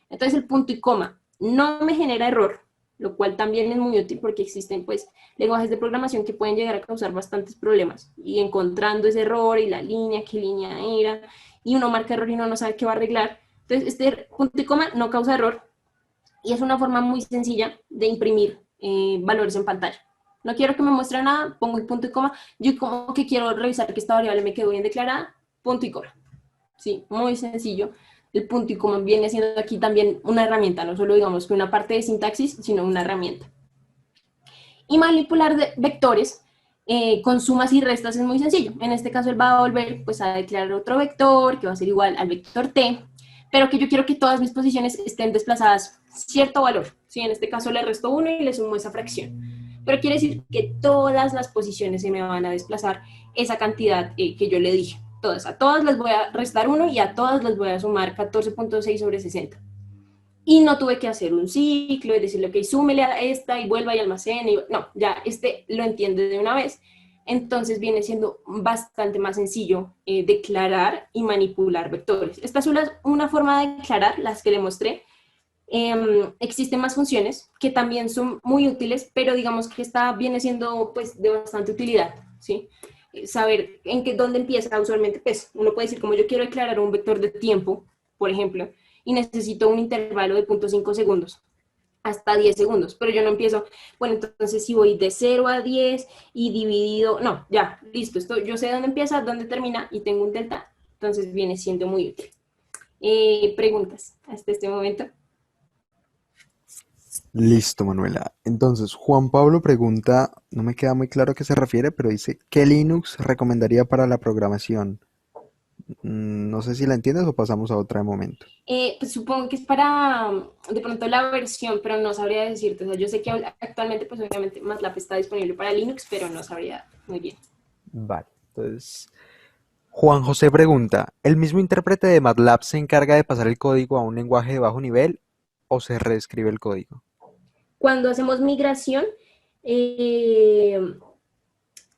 Entonces, el punto y coma no me genera error, lo cual también es muy útil porque existen pues lenguajes de programación que pueden llegar a causar bastantes problemas, y encontrando ese error y la línea, qué línea era, y uno marca error y uno no sabe qué va a arreglar. Entonces este punto y coma no causa error, y es una forma muy sencilla de imprimir valores en pantalla. No quiero que me muestre nada, pongo el punto y coma. Yo como que quiero revisar que esta variable me quedó bien declarada, punto y coma. Sí, muy sencillo. El punto y coma viene siendo aquí también una herramienta, no solo digamos que una parte de sintaxis, sino una herramienta. Y manipular vectores con sumas y restas es muy sencillo. En este caso él va a volver pues, a declarar otro vector que va a ser igual al vector t, pero que yo quiero que todas mis posiciones estén desplazadas cierto valor. ¿Sí? En este caso le resto 1 y le sumo esa fracción. Pero quiere decir que todas las posiciones se me van a desplazar esa cantidad que yo le dije. Todas, a todas les voy a restar 1 y a todas les voy a sumar 14.6 sobre 60. Y no tuve que hacer un ciclo y decirle, ok, súmele a esta y vuelva y almacene. No, ya lo entiende de una vez. Entonces viene siendo bastante más sencillo declarar y manipular vectores. Esta es una forma de declarar, las que le mostré. Existen más funciones que también son muy útiles, pero digamos que esta viene siendo pues de bastante utilidad, ¿sí? Saber dónde empieza usualmente, pues uno puede decir como yo quiero declarar un vector de tiempo, por ejemplo, y necesito un intervalo de 0.5 segundos hasta 10 segundos, pero yo no empiezo, bueno, entonces si voy de 0 a 10 y dividido, no, ya, listo, yo sé dónde empieza, dónde termina y tengo un delta, entonces viene siendo muy útil. ¿Preguntas hasta este momento? Listo, Manuela. Entonces, Juan Pablo pregunta, no me queda muy claro a qué se refiere, pero dice, ¿qué Linux recomendaría para la programación? No sé si la entiendes o pasamos a otra de momento. Pues supongo que es para, de pronto, la versión, pero no sabría decirte. O sea, yo sé que actualmente, pues obviamente, MATLAB está disponible para Linux, pero no sabría muy bien. Vale, entonces, Juan José pregunta, ¿el mismo intérprete de MATLAB se encarga de pasar el código a un lenguaje de bajo nivel o se reescribe el código? Cuando hacemos migración, eh,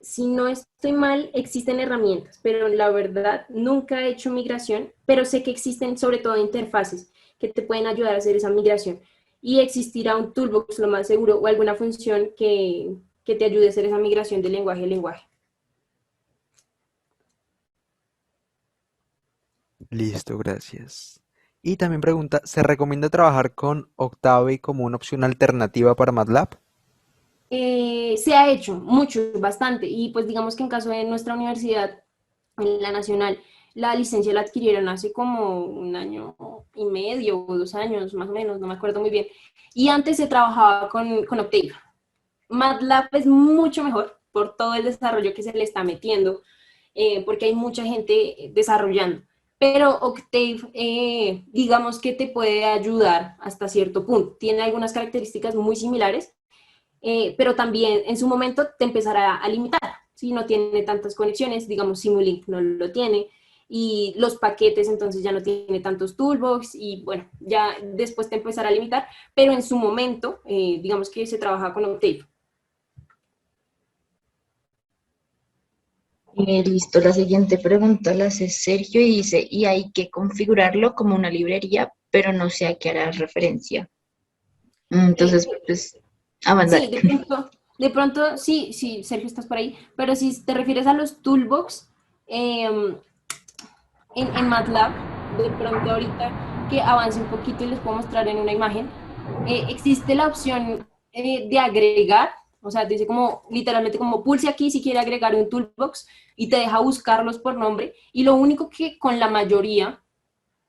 si no estoy mal, existen herramientas, pero la verdad nunca he hecho migración, pero sé que existen sobre todo interfaces que te pueden ayudar a hacer esa migración. Y existirá un toolbox, lo más seguro, o alguna función que te ayude a hacer esa migración de lenguaje a lenguaje. Listo, gracias. Y también pregunta, ¿se recomienda trabajar con Octave como una opción alternativa para MATLAB? Se ha hecho mucho, bastante, y pues digamos que en caso de nuestra universidad, en la nacional, la licencia la adquirieron hace como 1 año y medio o 2 años, más o menos, no me acuerdo muy bien, y antes se trabajaba con Octave. MATLAB es mucho mejor por todo el desarrollo que se le está metiendo, porque hay mucha gente desarrollando, pero Octave, digamos que te puede ayudar hasta cierto punto. Tiene algunas características muy similares, pero también en su momento te empezará a limitar. Si no tiene tantas conexiones, digamos Simulink no lo tiene, y los paquetes entonces ya no tiene tantos toolbox, y bueno, ya después te empezará a limitar, pero en su momento, digamos que se trabaja con Octave. Listo, la siguiente pregunta la hace Sergio y dice, y hay que configurarlo como una librería, pero no sé a qué hará referencia. Entonces, pues, avanzar. Sí, de pronto, sí, sí, Sergio, estás por ahí, pero si te refieres a los toolbox, en MATLAB, de pronto ahorita que avance un poquito y les puedo mostrar en una imagen, existe la opción de agregar, o sea, dice como literalmente como pulse aquí si quiere agregar un toolbox y te deja buscarlos por nombre, y lo único que con la mayoría,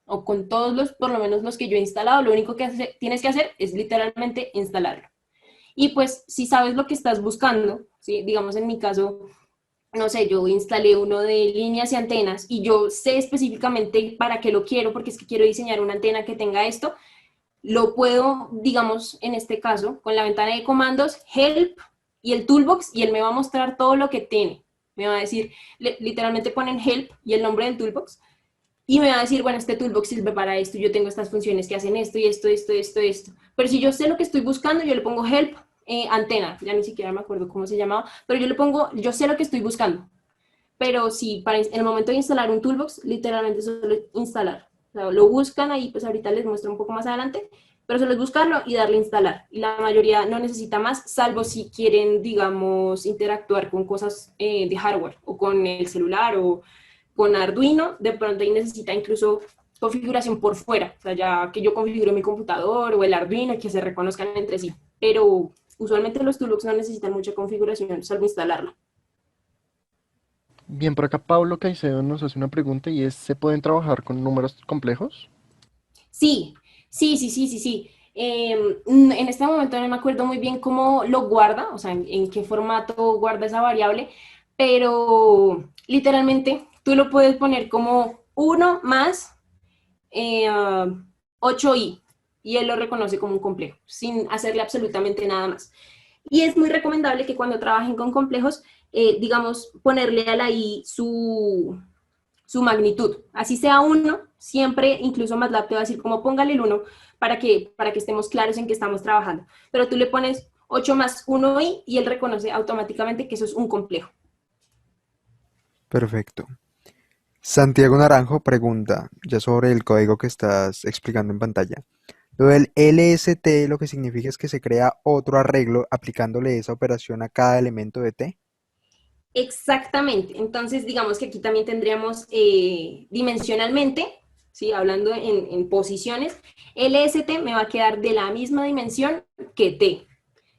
o con todos los, por lo menos los que yo he instalado, lo único que tienes que hacer es literalmente instalarlo. Y pues si sabes lo que estás buscando, ¿sí? Digamos en mi caso, no sé, yo instalé uno de líneas y antenas y yo sé específicamente para qué lo quiero, porque es que quiero diseñar una antena que tenga esto, lo puedo, digamos, en este caso, con la ventana de comandos, help y el toolbox, y él me va a mostrar todo lo que tiene. Me va a decir, literalmente ponen help y el nombre del toolbox, y me va a decir, bueno, este toolbox sirve para esto, yo tengo estas funciones que hacen esto y esto, esto, esto, esto. Pero si yo sé lo que estoy buscando, yo le pongo help, antena, ya ni siquiera me acuerdo cómo se llamaba, pero yo le pongo, yo sé lo que estoy buscando. Pero si para en el momento de instalar un toolbox, literalmente solo instalar. O sea, lo buscan ahí, pues ahorita les muestro un poco más adelante, pero solo es buscarlo y darle a instalar. Y la mayoría no necesita más, salvo si quieren, digamos, interactuar con cosas de hardware, o con el celular, o con Arduino. De pronto ahí necesita incluso configuración por fuera, o sea, ya que yo configuro mi computador o el Arduino y que se reconozcan entre sí. Pero usualmente los toolbox no necesitan mucha configuración, salvo instalarlo. Bien, por acá Pablo Caicedo nos hace una pregunta y es, ¿se pueden trabajar con números complejos? Sí, sí, sí, sí, sí, sí. En este momento no me acuerdo muy bien cómo lo guarda, o sea, en qué formato guarda esa variable, pero literalmente tú lo puedes poner como uno más eh, 8i, y él lo reconoce como un complejo, sin hacerle absolutamente nada más. Y es muy recomendable que cuando trabajen con complejos, digamos, ponerle a la i su magnitud. Así sea uno, siempre, incluso MATLAB te va a decir como póngale el 1 para que estemos claros en que estamos trabajando. Pero tú le pones 8 más 1i y él reconoce automáticamente que eso es un complejo. Perfecto. Santiago Naranjo pregunta, ya sobre el código que estás explicando en pantalla. Lo del LST lo que significa es que se crea otro arreglo aplicándole esa operación a cada elemento de T. Exactamente. Entonces, digamos que aquí también tendríamos dimensionalmente, ¿sí? Hablando en posiciones, LST me va a quedar de la misma dimensión que T.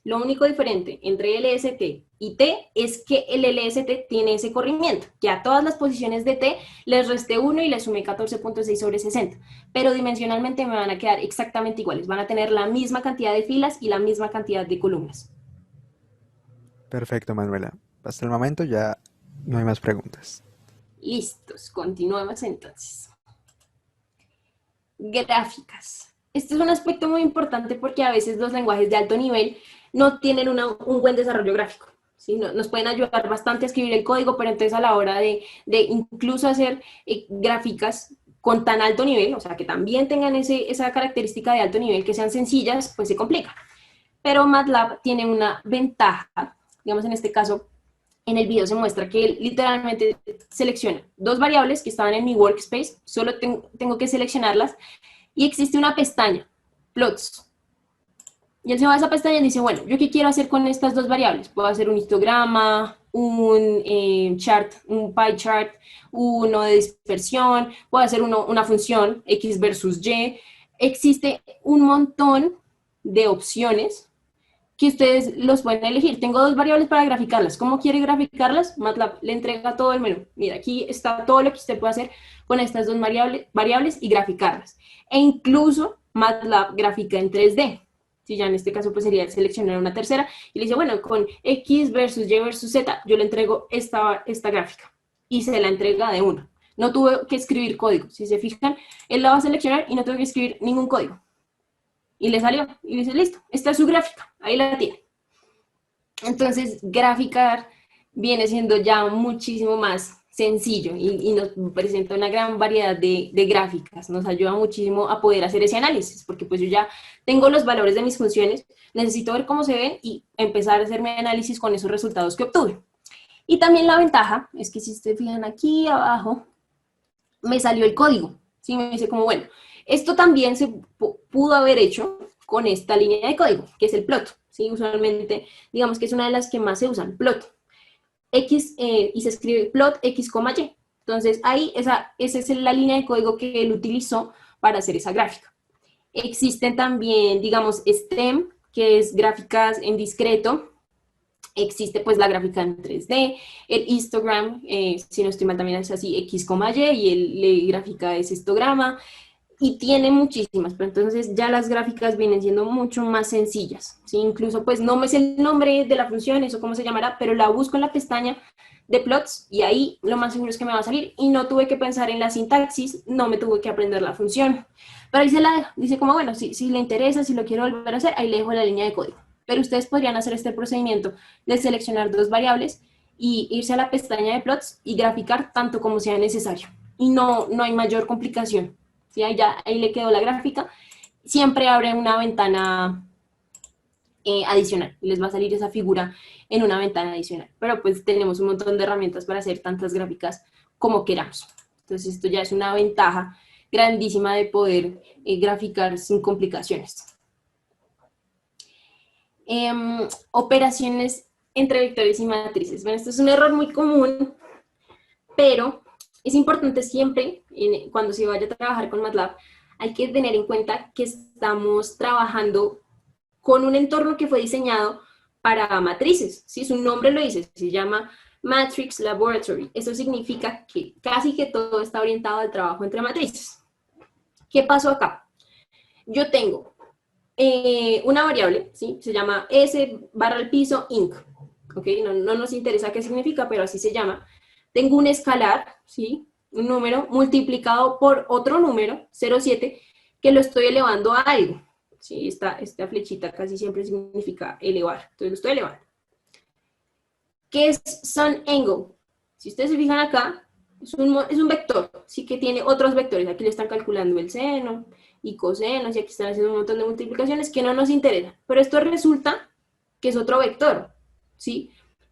Lo único diferente entre LST y T es que el LST tiene ese corrimiento, que a todas las posiciones de T les resté 1 y les sumé 14.6 sobre 60, pero dimensionalmente me van a quedar exactamente iguales, van a tener la misma cantidad de filas y la misma cantidad de columnas. Perfecto, Manuela. Hasta el momento ya no hay más preguntas. Listos, continuamos entonces. Gráficas. Este es un aspecto muy importante porque a veces los lenguajes de alto nivel no tienen un buen desarrollo gráfico. ¿Sí? Nos pueden ayudar bastante a escribir el código, pero entonces a la hora de incluso hacer gráficas con tan alto nivel, o sea, que también tengan esa característica de alto nivel, que sean sencillas, pues se complica. Pero MATLAB tiene una ventaja, digamos en este caso, en el video se muestra que él literalmente selecciona dos variables que estaban en mi workspace, solo tengo que seleccionarlas, y existe una pestaña, plots. Y él se va a esa pestaña y dice, bueno, ¿yo qué quiero hacer con estas dos variables? Puedo hacer un histograma, un chart, un pie chart, uno de dispersión, puedo hacer una función X versus Y. Existe un montón de opciones que ustedes los pueden elegir. Tengo dos variables para graficarlas. ¿Cómo quiere graficarlas? MATLAB le entrega todo el menú. Mira, aquí está todo lo que usted puede hacer con estas dos variables y graficarlas. E incluso MATLAB grafica en 3D. Si ya en este caso pues sería seleccionar una tercera y le dice, bueno, con X versus Y versus Z, yo le entrego esta gráfica y se la entrega de uno. No tuve que escribir código. Si se fijan, él la va a seleccionar y no tuve que escribir ningún código. Y le salió, y dice, listo, esta es su gráfica, ahí la tiene. Entonces, graficar viene siendo ya muchísimo más sencillo y nos presenta una gran variedad de gráficas, nos ayuda muchísimo a poder hacer ese análisis, porque pues yo ya tengo los valores de mis funciones, necesito ver cómo se ven y empezar a hacer mi análisis con esos resultados que obtuve. Y también la ventaja es que si se fijan aquí abajo, me salió el código, ¿sí? Me dice como, bueno, esto también se pudo haber hecho con esta línea de código, que es el plot, ¿sí? Usualmente, digamos que es una de las que más se usan, plot. X, y se escribe plot X, Y. Entonces, ahí, esa es la línea de código que él utilizó para hacer esa gráfica. Existen también, digamos, STEM, que es gráficas en discreto. Existe pues la gráfica en 3D, el histogram, si no estoy mal también es así, X, Y, y la gráfica es histograma, y tiene muchísimas, pero entonces ya las gráficas vienen siendo mucho más sencillas, ¿sí? Incluso pues no me sé el nombre de la función, eso cómo se llamará, pero la busco en la pestaña de plots y ahí lo más seguro es que me va a salir y no tuve que pensar en la sintaxis, no me tuve que aprender la función, pero ahí se la dejo, dice como bueno, si le interesa, si lo quiero volver a hacer, ahí le dejo la línea de código. Pero ustedes podrían hacer este procedimiento de seleccionar dos variables y irse a la pestaña de plots y graficar tanto como sea necesario. Y no hay mayor complicación. ¿Sí? Ahí le quedó la gráfica. Siempre abre una ventana adicional y les va a salir esa figura en una ventana adicional. Pero pues tenemos un montón de herramientas para hacer tantas gráficas como queramos. Entonces esto ya es una ventaja grandísima de poder graficar sin complicaciones. Operaciones entre vectores y matrices. Bueno, esto es un error muy común, pero es importante siempre, cuando se vaya a trabajar con MATLAB, hay que tener en cuenta que estamos trabajando con un entorno que fue diseñado para matrices. ¿Sí? Su nombre lo dice, se llama Matrix Laboratory. Eso significa que casi que todo está orientado al trabajo entre matrices. ¿Qué pasó acá? Yo tengo una variable, ¿sí? Se llama s/inc, ¿ok? No nos interesa qué significa, pero así se llama. Tengo un escalar, ¿sí? Un número multiplicado por otro número, 0,7, que lo estoy elevando a algo, ¿sí? Esta flechita casi siempre significa elevar, entonces lo estoy elevando. ¿Qué es sun angle? Si ustedes se fijan acá, es un vector, sí que tiene otros vectores. Aquí le están calculando el seno y cosenos, y aquí están haciendo un montón de multiplicaciones que no nos interesan. Pero esto resulta que es otro vector, ¿sí?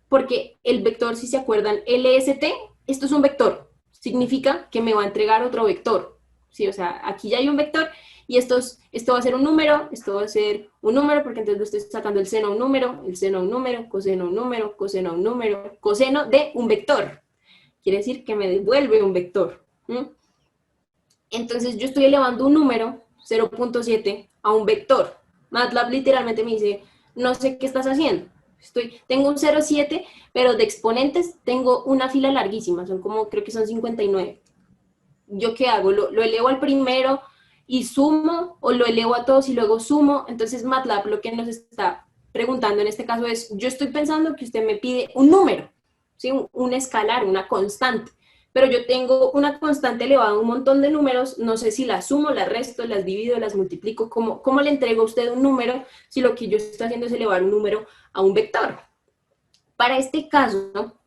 Porque el vector, si se acuerdan, LST, esto es un vector. Significa que me va a entregar otro vector, ¿sí? O sea, aquí ya hay un vector y esto va a ser un número, esto va a ser un número, porque entonces lo estoy sacando el seno a un número, el seno a un número, coseno a un número, coseno a un número, coseno de un vector. Quiere decir que me devuelve un vector. Entonces yo estoy elevando un número, 0,7, a un vector. MATLAB literalmente me dice, no sé qué estás haciendo. Tengo un 0,7, pero de exponentes tengo una fila larguísima, creo que son 59. ¿Yo qué hago? ¿Lo elevo al primero y sumo? ¿O lo elevo a todos y luego sumo? Entonces MATLAB lo que nos está preguntando en este caso es, yo estoy pensando que usted me pide un número, ¿sí? Un escalar, una constante. Pero yo tengo una constante elevada a un montón de números, no sé si las sumo, las resto, las divido, las multiplico, ¿cómo le entrego a usted un número si lo que yo estoy haciendo es elevar un número a un vector? Para este caso,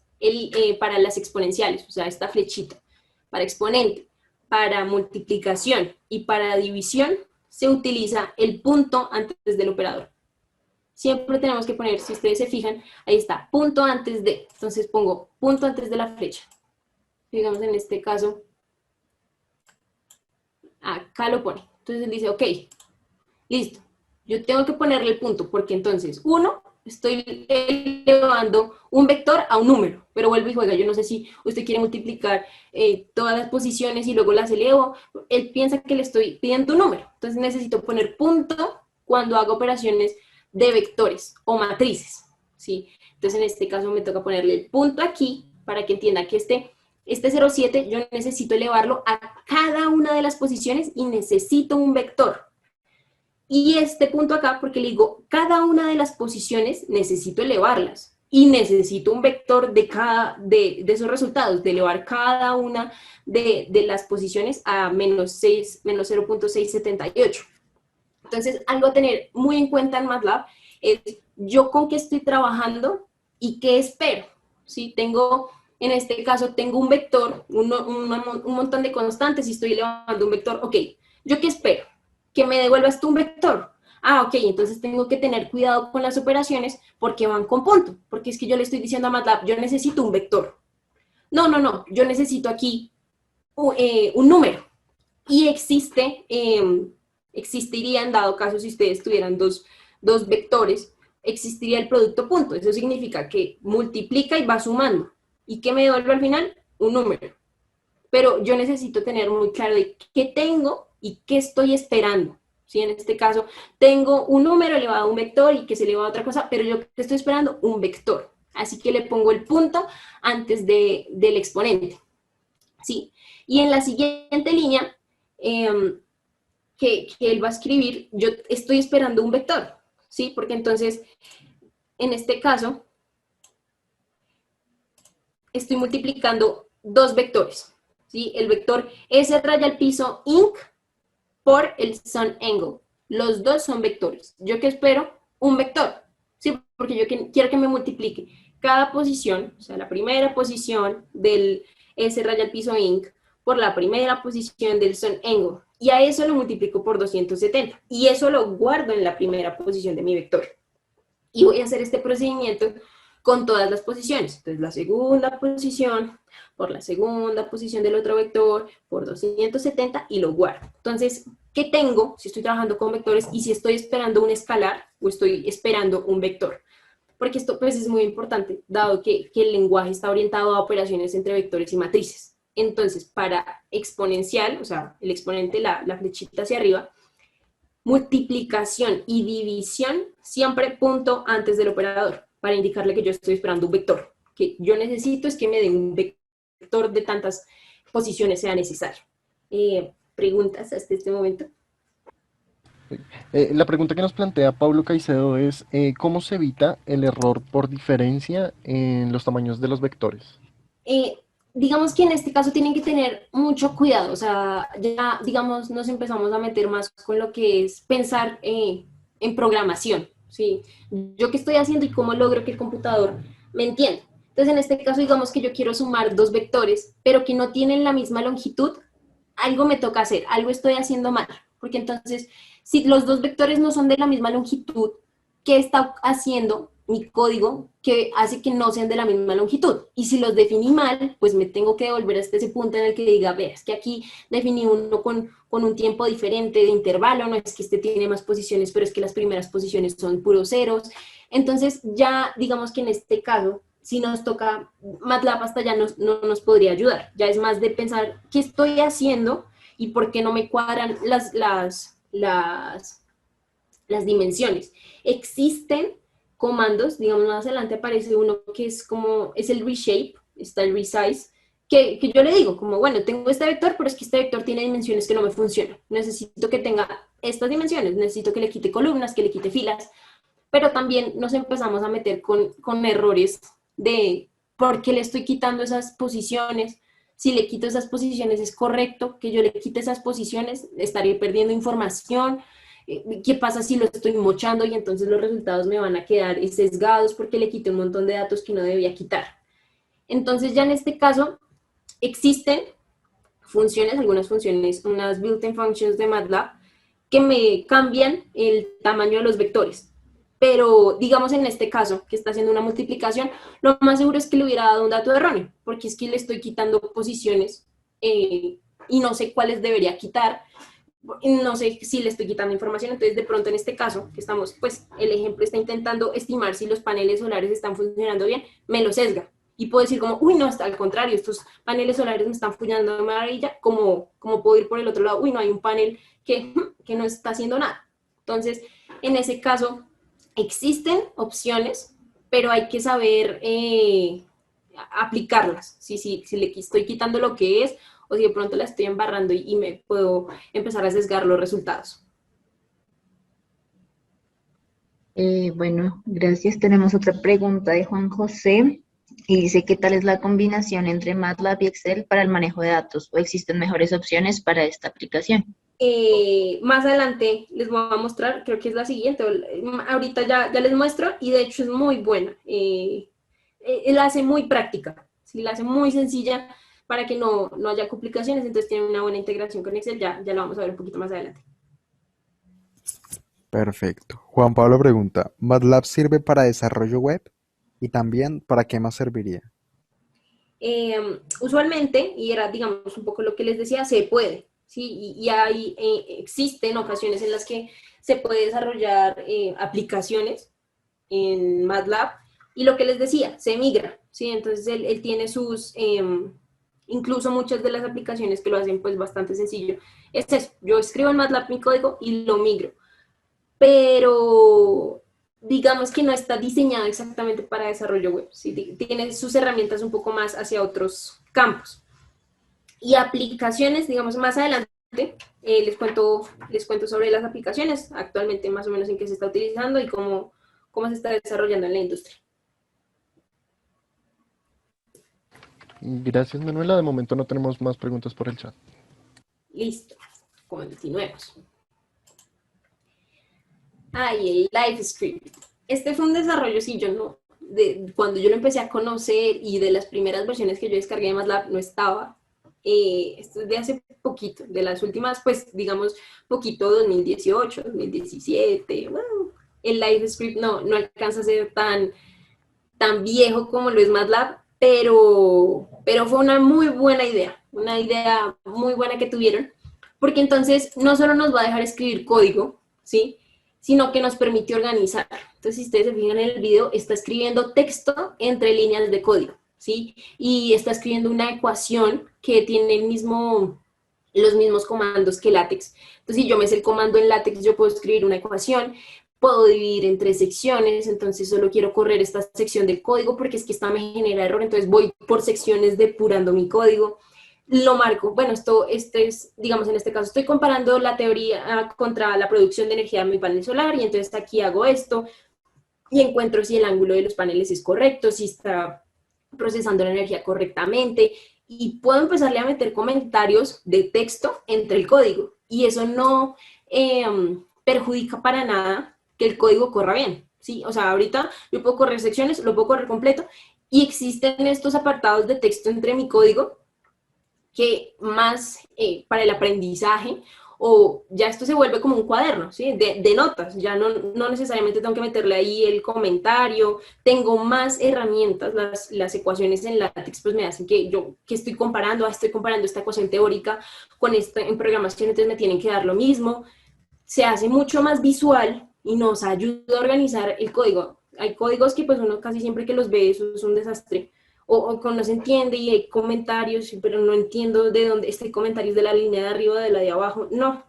para las exponenciales, o sea, esta flechita, para exponente, para multiplicación y para división, se utiliza el punto antes del operador. Siempre tenemos que poner, si ustedes se fijan, ahí está, punto antes de, entonces pongo punto antes de la flecha. Digamos en este caso, acá lo pone. Entonces él dice, ok, listo. Yo tengo que ponerle el punto, porque entonces, estoy elevando un vector a un número, pero vuelve y juega. Yo no sé si usted quiere multiplicar todas las posiciones y luego las elevo. Él piensa que le estoy pidiendo un número. Entonces necesito poner punto cuando hago operaciones de vectores o matrices, ¿sí? Entonces en este caso me toca ponerle el punto aquí para que entienda que este 0,7 yo necesito elevarlo a cada una de las posiciones y necesito un vector. Y este punto acá, porque le digo, cada una de las posiciones necesito elevarlas. y necesito un vector de cada de esos resultados, de elevar cada una de las posiciones a menos 0.678. Entonces, algo a tener muy en cuenta en MATLAB es yo con qué estoy trabajando y qué espero. ¿Sí? En este caso, tengo un vector, un montón de constantes y estoy elevando un vector. Ok, ¿yo qué espero? Que me devuelvas tú un vector. Ah, ok, entonces tengo que tener cuidado con las operaciones porque van con punto. Porque es que yo le estoy diciendo a MATLAB, yo necesito un vector. No, yo necesito aquí un número. Y existiría en dado caso si ustedes tuvieran dos vectores, existiría el producto punto. Eso significa que multiplica y va sumando. ¿Y qué me devuelve al final? Un número. Pero yo necesito tener muy claro de qué tengo y qué estoy esperando. ¿Sí? En este caso, tengo un número elevado a un vector y que se eleva a otra cosa, pero yo estoy esperando un vector. Así que le pongo el punto antes del exponente. ¿Sí? Y en la siguiente línea, que él va a escribir, yo estoy esperando un vector. ¿Sí? Porque entonces, en este caso, estoy multiplicando dos vectores, ¿sí? El vector S raya al piso inc por el sun angle. Los dos son vectores. ¿Yo qué espero? Un vector, ¿sí? Porque yo quiero que me multiplique cada posición, o sea, la primera posición del S raya al piso inc por la primera posición del sun angle. Y a eso lo multiplico por 270. Y eso lo guardo en la primera posición de mi vector. Y voy a hacer este procedimiento con todas las posiciones. Entonces, la segunda posición por la segunda posición del otro vector por 270 y lo guardo. Entonces, ¿qué tengo si estoy trabajando con vectores y si estoy esperando un escalar o estoy esperando un vector? Porque esto pues es muy importante, dado que el lenguaje está orientado a operaciones entre vectores y matrices. Entonces, para exponencial, o sea, el exponente, la flechita hacia arriba, multiplicación y división, siempre punto antes del operador, para indicarle que yo estoy esperando un vector. Que yo necesito es que me dé un vector de tantas posiciones sea necesario. ¿Preguntas hasta este momento? La pregunta que nos plantea Pablo Caicedo es, ¿cómo se evita el error por diferencia en los tamaños de los vectores? Digamos que en este caso tienen que tener mucho cuidado, o sea, ya digamos nos empezamos a meter más con lo que es pensar en programación, ¿sí? Yo qué estoy haciendo y cómo logro que el computador me entienda. Entonces en este caso digamos que yo quiero sumar dos vectores, pero que no tienen la misma longitud, algo me toca hacer, algo estoy haciendo mal, porque entonces si los dos vectores no son de la misma longitud, ¿qué está haciendo mi código que hace que no sean de la misma longitud? Y si los definí mal, pues me tengo que devolver hasta ese punto en el que diga, ve, es que aquí definí uno con un tiempo diferente de intervalo, no es que este tiene más posiciones, pero es que las primeras posiciones son puros ceros. Entonces ya digamos que en este caso, si nos toca MATLAB hasta ya no nos podría ayudar. Ya es más de pensar qué estoy haciendo y por qué no me cuadran las dimensiones. Existen comandos, digamos más adelante aparece uno que es el reshape, está el resize, que yo le digo como, bueno, tengo este vector, pero es que este vector tiene dimensiones que no me funcionan. Necesito que tenga estas dimensiones, necesito que le quite columnas, que le quite filas, pero también nos empezamos a meter con errores de por qué le estoy quitando esas posiciones. Si le quito esas posiciones, ¿es correcto que yo le quite esas posiciones? Estaré perdiendo información. ¿Qué pasa si lo estoy mochando y entonces los resultados me van a quedar sesgados porque le quité un montón de datos que no debía quitar? Entonces ya en este caso existen funciones, algunas funciones, unas built-in functions de MATLAB que me cambian el tamaño de los vectores. Pero digamos en este caso, que está haciendo una multiplicación, lo más seguro es que le hubiera dado un dato erróneo, porque es que le estoy quitando posiciones y no sé cuáles debería quitar, no sé si le estoy quitando información, entonces de pronto en este caso, que estamos, pues el ejemplo está intentando estimar si los paneles solares están funcionando bien, me lo sesga. Y puedo decir como, uy, no, hasta al contrario, estos paneles solares me están funcionando de maravilla, como puedo ir por el otro lado, uy, no, hay un panel que no está haciendo nada. Entonces, en ese caso, existen opciones, pero hay que saber aplicarlas. Si le estoy quitando lo que es, o si de pronto la estoy embarrando y me puedo empezar a sesgar los resultados. Bueno, gracias. Tenemos otra pregunta de Juan José y dice, ¿qué tal es la combinación entre MATLAB y Excel para el manejo de datos? ¿O existen mejores opciones para esta aplicación? Más adelante les voy a mostrar, creo que es la siguiente, ahorita ya les muestro y de hecho es muy buena. La hace muy práctica, ¿sí? La hace muy sencilla para que no haya complicaciones, entonces tiene una buena integración con Excel, ya lo vamos a ver un poquito más adelante. Perfecto. Juan Pablo pregunta, ¿MATLAB sirve para desarrollo web? Y también, ¿para qué más serviría? Usualmente, y era digamos un poco lo que les decía, se puede, ¿sí? Y hay, existen ocasiones en las que se puede desarrollar aplicaciones en MATLAB y lo que les decía, se migra, ¿sí? Entonces él tiene sus, incluso muchas de las aplicaciones que lo hacen pues bastante sencillo. Es eso, yo escribo en MATLAB mi código y lo migro, pero digamos que no está diseñado exactamente para desarrollo web, ¿sí? Tiene sus herramientas un poco más hacia otros campos. Y aplicaciones, digamos, más adelante les cuento sobre las aplicaciones, actualmente más o menos en qué se está utilizando y cómo se está desarrollando en la industria. Gracias, Manuela. De momento no tenemos más preguntas por el chat. Listo, continuemos. El LiveScript. Este fue un desarrollo, sí, yo no, cuando yo lo empecé a conocer y de las primeras versiones que yo descargué de MATLAB no estaba. Esto es de hace poquito, de las últimas, pues, digamos, poquito 2018, 2017, bueno, el LiveScript no alcanza a ser tan viejo como lo es MATLAB, pero fue una idea muy buena que tuvieron, porque entonces no solo nos va a dejar escribir código, ¿sí? Sino que nos permite organizar. Entonces, si ustedes se fijan en el video, está escribiendo texto entre líneas de código, ¿sí? Y está escribiendo una ecuación que tiene los mismos comandos que LaTeX. Entonces, si yo me sé el comando en LaTeX, yo puedo escribir una ecuación, puedo dividir en 3 secciones, entonces solo quiero correr esta sección del código porque es que esta me genera error, entonces voy por secciones depurando mi código, lo marco. Bueno, digamos, en este caso estoy comparando la teoría contra la producción de energía de mi panel solar y entonces aquí hago esto y encuentro si el ángulo de los paneles es correcto, si está procesando la energía correctamente y puedo empezarle a meter comentarios de texto entre el código y eso no perjudica para nada que el código corra bien, ¿sí? O sea, ahorita yo puedo correr secciones, lo puedo correr completo y existen estos apartados de texto entre mi código que más para el aprendizaje o ya esto se vuelve como un cuaderno, ¿sí? De notas, ya no necesariamente tengo que meterle ahí el comentario, tengo más herramientas, las ecuaciones en LaTeX pues me hacen que estoy comparando esta ecuación teórica con esta en programación, entonces me tienen que dar lo mismo, se hace mucho más visual y nos ayuda a organizar el código. Hay códigos que pues uno casi siempre que los ve, eso es un desastre, o no se entiende y hay comentarios, pero no entiendo de dónde este comentario es de la línea de arriba, de la de abajo. No,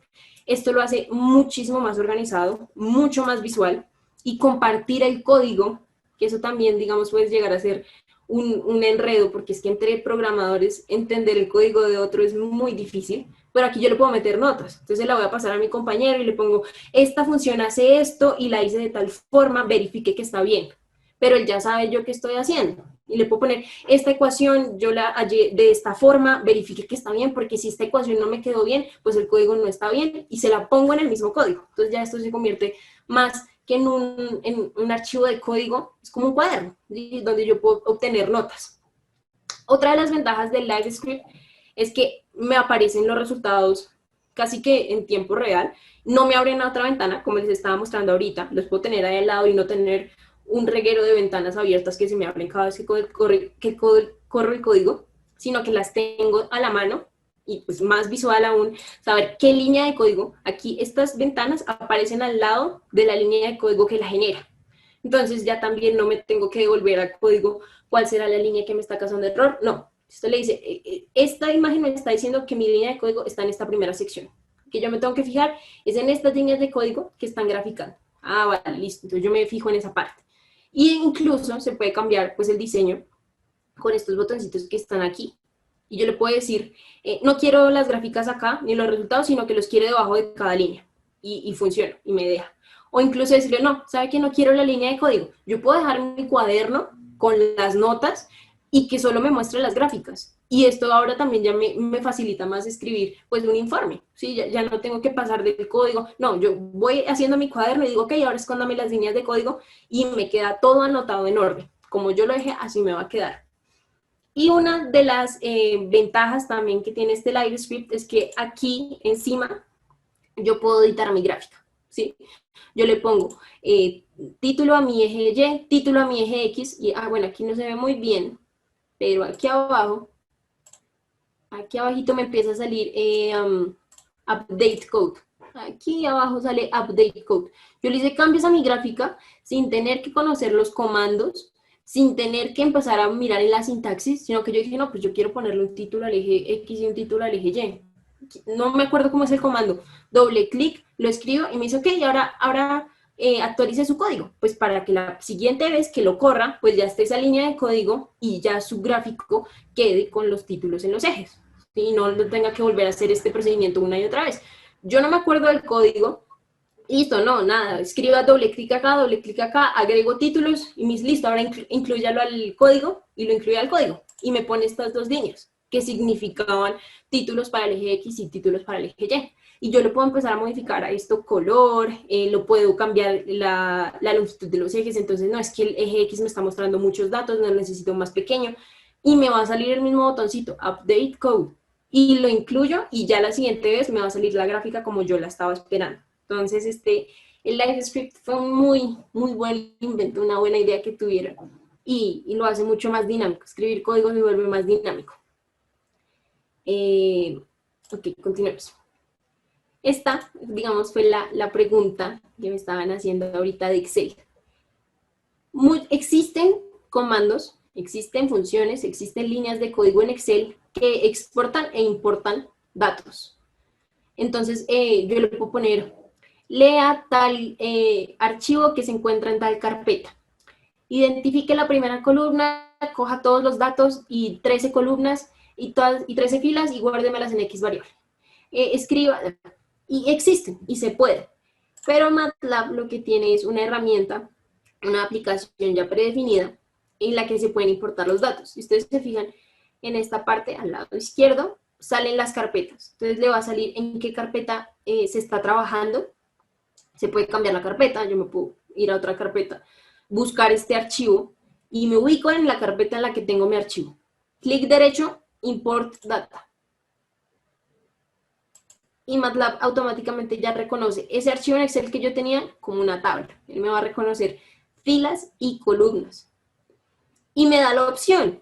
esto lo hace muchísimo más organizado, mucho más visual y compartir el código, que eso también, digamos, puede llegar a ser un enredo, porque es que entre programadores entender el código de otro es muy difícil, pero aquí yo le puedo meter notas, entonces la voy a pasar a mi compañero y le pongo, esta función hace esto y la hice de tal forma, verifique que está bien, pero él ya sabe yo qué estoy haciendo. Y le puedo poner, esta ecuación yo la hallé de esta forma, verifique que está bien, porque si esta ecuación no me quedó bien, pues el código no está bien, y se la pongo en el mismo código. Entonces ya esto se convierte más que en un archivo de código, es como un cuaderno, ¿sí? Donde yo puedo obtener notas. Otra de las ventajas del LiveScript es que me aparecen los resultados casi que en tiempo real, no me abren a otra ventana, como les estaba mostrando ahorita, los puedo tener ahí al lado y no tener un reguero de ventanas abiertas que se me abren cada vez que corro el código, sino que las tengo a la mano y pues más visual aún, saber qué línea de código, aquí estas ventanas aparecen al lado de la línea de código que la genera. Entonces ya también no me tengo que devolver al código cuál será la línea que me está causando error, no. Esto le dice, esta imagen me está diciendo que mi línea de código está en esta primera sección. Que yo me tengo que fijar es en estas líneas de código que están graficando. Ah, vale, listo. Entonces yo me fijo en esa parte. Y incluso se puede cambiar pues el diseño con estos botoncitos que están aquí. Y yo le puedo decir, no quiero las gráficas acá, ni los resultados, sino que los quiero debajo de cada línea. Y funciona, y me deja. O incluso decirle, no, ¿sabe que no quiero la línea de código? Yo puedo dejar mi cuaderno con las notas y que solo me muestre las gráficas. Y esto ahora también ya me facilita más escribir pues un informe, ¿sí? Ya no tengo que pasar del código, no, yo voy haciendo mi cuaderno y digo, ok, ahora escóndame las líneas de código y me queda todo anotado en orden. Como yo lo dejé, así me va a quedar. Y una de las ventajas también que tiene este LiveScript es que aquí encima yo puedo editar mi gráfica, ¿sí? Yo le pongo título a mi eje Y, título a mi eje X, y bueno, aquí no se ve muy bien, pero aquí abajo, aquí abajito me empieza a salir Update Code. Aquí abajo sale Update Code. Yo le hice cambios a mi gráfica sin tener que conocer los comandos, sin tener que empezar a mirar en la sintaxis, sino que yo dije, no, pues yo quiero ponerle un título al eje X y un título al eje Y. No me acuerdo cómo es el comando. Doble clic, lo escribo y me dice, ok, y ahora actualice su código. Pues para que la siguiente vez que lo corra, pues ya esté esa línea de código y ya su gráfico quede con los títulos en los ejes. Y no tenga que volver a hacer este procedimiento una y otra vez. Yo no me acuerdo del código. Listo, no, nada, escriba doble clic acá, agrego títulos y listo, ahora incluyalo al código y lo incluye al código. Y me pone estas dos líneas que significaban títulos para el eje X y títulos para el eje Y. Y yo lo puedo empezar a modificar a esto color, lo puedo cambiar la longitud de los ejes, entonces no, es que el eje X me está mostrando muchos datos, no necesito más pequeño. Y me va a salir el mismo botoncito, Update Code. Y lo incluyo y ya la siguiente vez me va a salir la gráfica como yo la estaba esperando. Entonces, el LiveScript fue un muy buen invento, una buena idea que tuvieron. Y lo hace mucho más dinámico. Escribir código se vuelve más dinámico. Ok, continuemos. Esta, digamos, fue la pregunta que me estaban haciendo ahorita de Excel. Existen comandos, existen funciones, existen líneas de código en Excel que exportan e importan datos. Entonces, yo le puedo poner, lea tal archivo que se encuentra en tal carpeta. Identifique la primera columna, coja todos los datos y 13 columnas y 13 filas y guárdemelas en X variable. Escriba, y existen, y se puede. Pero MATLAB lo que tiene es una herramienta, una aplicación ya predefinida, en la que se pueden importar los datos. Si ustedes se fijan en esta parte, al lado izquierdo, salen las carpetas. Entonces le va a salir en qué carpeta se está trabajando. Se puede cambiar la carpeta, yo me puedo ir a otra carpeta, buscar este archivo y me ubico en la carpeta en la que tengo mi archivo. Clic derecho, Import Data. Y MATLAB automáticamente ya reconoce ese archivo en Excel que yo tenía como una tabla. Él me va a reconocer filas y columnas. Y me da la opción.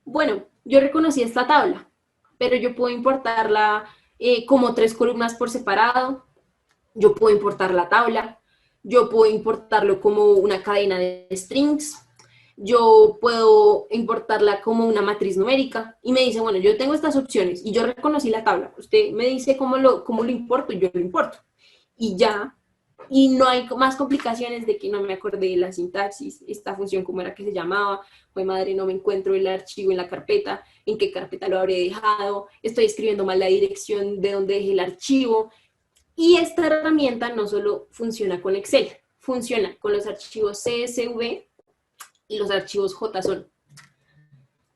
Bueno, yo reconocí esta tabla, pero yo puedo importarla como 3 columnas por separado. Yo puedo importar la tabla. Yo puedo importarlo como una cadena de strings. Yo puedo importarla como una matriz numérica. Y me dice, bueno, yo tengo estas opciones y yo reconocí la tabla. Usted me dice cómo lo importo y yo lo importo. Y ya. Y no hay más complicaciones de que no me acordé de la sintaxis, esta función cómo era que se llamaba, pues madre, no me encuentro el archivo en la carpeta, en qué carpeta lo habré dejado, estoy escribiendo mal la dirección de donde dejé el archivo. Y esta herramienta no solo funciona con Excel, funciona con los archivos CSV y los archivos JSON,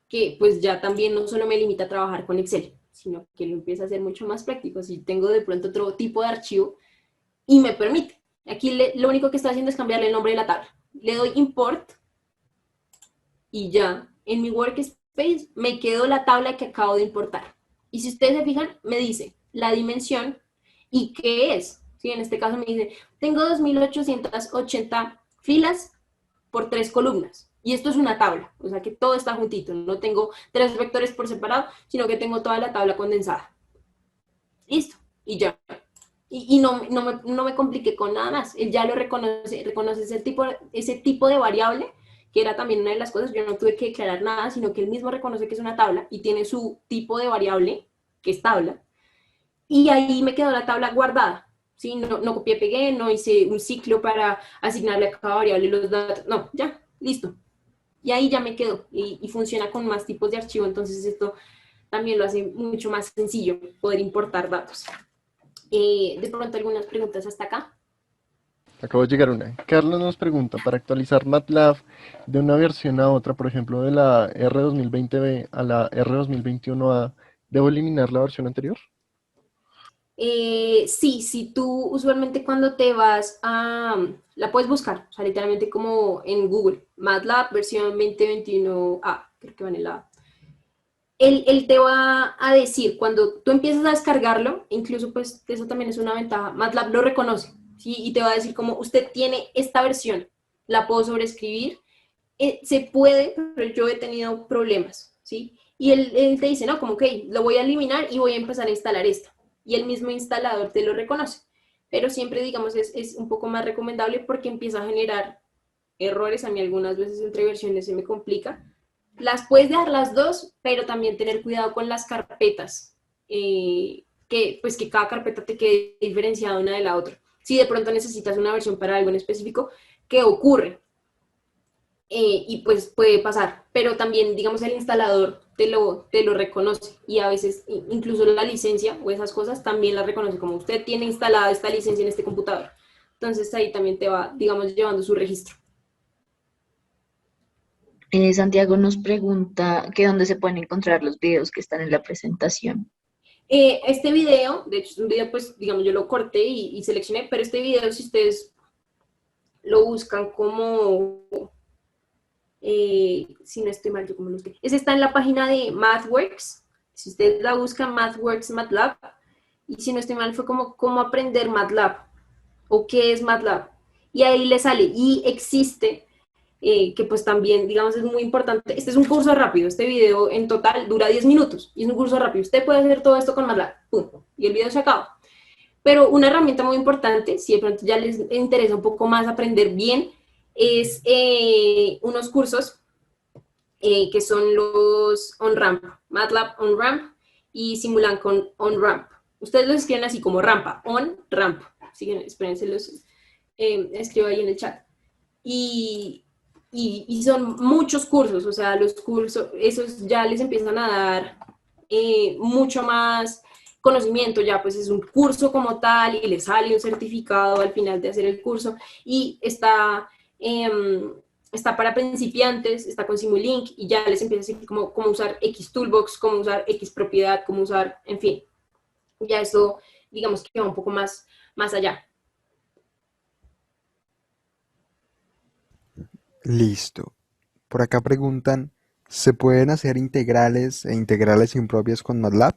que pues ya también no solo me limita a trabajar con Excel, sino que lo empieza a hacer mucho más práctico. Si tengo de pronto otro tipo de archivo y me permite. Aquí lo único que está haciendo es cambiarle el nombre de la tabla. Le doy Import y ya en mi Workspace me quedó la tabla que acabo de importar. Y si ustedes se fijan, me dice la dimensión y qué es. ¿Sí? En este caso me dice, tengo 2880 filas por 3 columnas. Y esto es una tabla, o sea que todo está juntito. No tengo 3 vectores por separado, sino que tengo toda la tabla condensada. Listo, y ya. Y no me compliqué con nada más. Él ya lo reconoce ese tipo de variable, que era también una de las cosas. Yo no tuve que declarar nada, sino que él mismo reconoce que es una tabla y tiene su tipo de variable, que es tabla. Y ahí me quedó la tabla guardada. ¿Sí? No copié, pegué, no hice un ciclo para asignarle a cada variable los datos. No, ya, listo. Y ahí ya me quedó. Y funciona con más tipos de archivo. Entonces esto también lo hace mucho más sencillo poder importar datos. De pronto algunas preguntas hasta acá. acabo de llegar una. Carlos nos pregunta, para actualizar MATLAB de una versión a otra, por ejemplo, de la R2020B a la R2021A, ¿debo eliminar la versión anterior? Sí, si tú usualmente cuando te vas a, la puedes buscar, o sea, literalmente como en Google, MATLAB versión 2021A, creo que va en el A. Él te va a decir, cuando tú empiezas a descargarlo, incluso pues eso también es una ventaja, MATLAB lo reconoce, ¿sí? Y te va a decir como usted tiene esta versión, la puedo sobreescribir, se puede, pero yo he tenido problemas, ¿sí? Y él te dice, no, como que lo voy a eliminar y voy a empezar a instalar esta. Y el mismo instalador te lo reconoce. Pero siempre, digamos, es un poco más recomendable porque empieza a generar errores. A mí algunas veces entre versiones se me complica. Las puedes dejar las dos, pero también tener cuidado con las carpetas. Pues que cada carpeta te quede diferenciada una de la otra. Si de pronto necesitas una versión para algo en específico, ¿qué ocurre? Y pues puede pasar, pero también, digamos, el instalador te lo reconoce y a veces incluso la licencia o esas cosas también la reconoce, como usted tiene instalada esta licencia en este computador. Entonces ahí también te va, digamos, llevando su registro. Santiago nos pregunta que dónde se pueden encontrar los videos que están en la presentación. Este video, de hecho es un video, pues, digamos, yo lo corté y seleccioné, pero este video, si ustedes lo buscan como... si no estoy mal, yo como lo busqué. Ese está en la página de MathWorks. Si ustedes la buscan, MathWorks MATLAB. Y si no estoy mal, fue como cómo aprender MATLAB o qué es MATLAB. Y ahí le sale. Y existe, que pues también, digamos, es muy importante. Este es un curso rápido. Este video en total dura 10 minutos. Y es un curso rápido. Usted puede hacer todo esto con MATLAB. ¡Pum! Y el video se acaba. Pero una herramienta muy importante, si de pronto ya les interesa un poco más aprender bien, es unos cursos que son los on-ramp, MATLAB on-ramp y Simulan con on-ramp. Ustedes los escriben así como rampa, on-ramp. Espérense, los escribo ahí en el chat. Y son muchos cursos, o sea, los cursos, esos ya les empiezan a dar mucho más conocimiento, ya pues es un curso como tal y les sale un certificado al final de hacer el curso y está para principiantes, está con Simulink y ya les empieza a decir cómo usar X Toolbox, cómo usar X propiedad, cómo usar, en fin, ya eso digamos que va un poco más allá. Listo. Por acá preguntan, ¿se pueden hacer integrales e integrales impropias con MATLAB?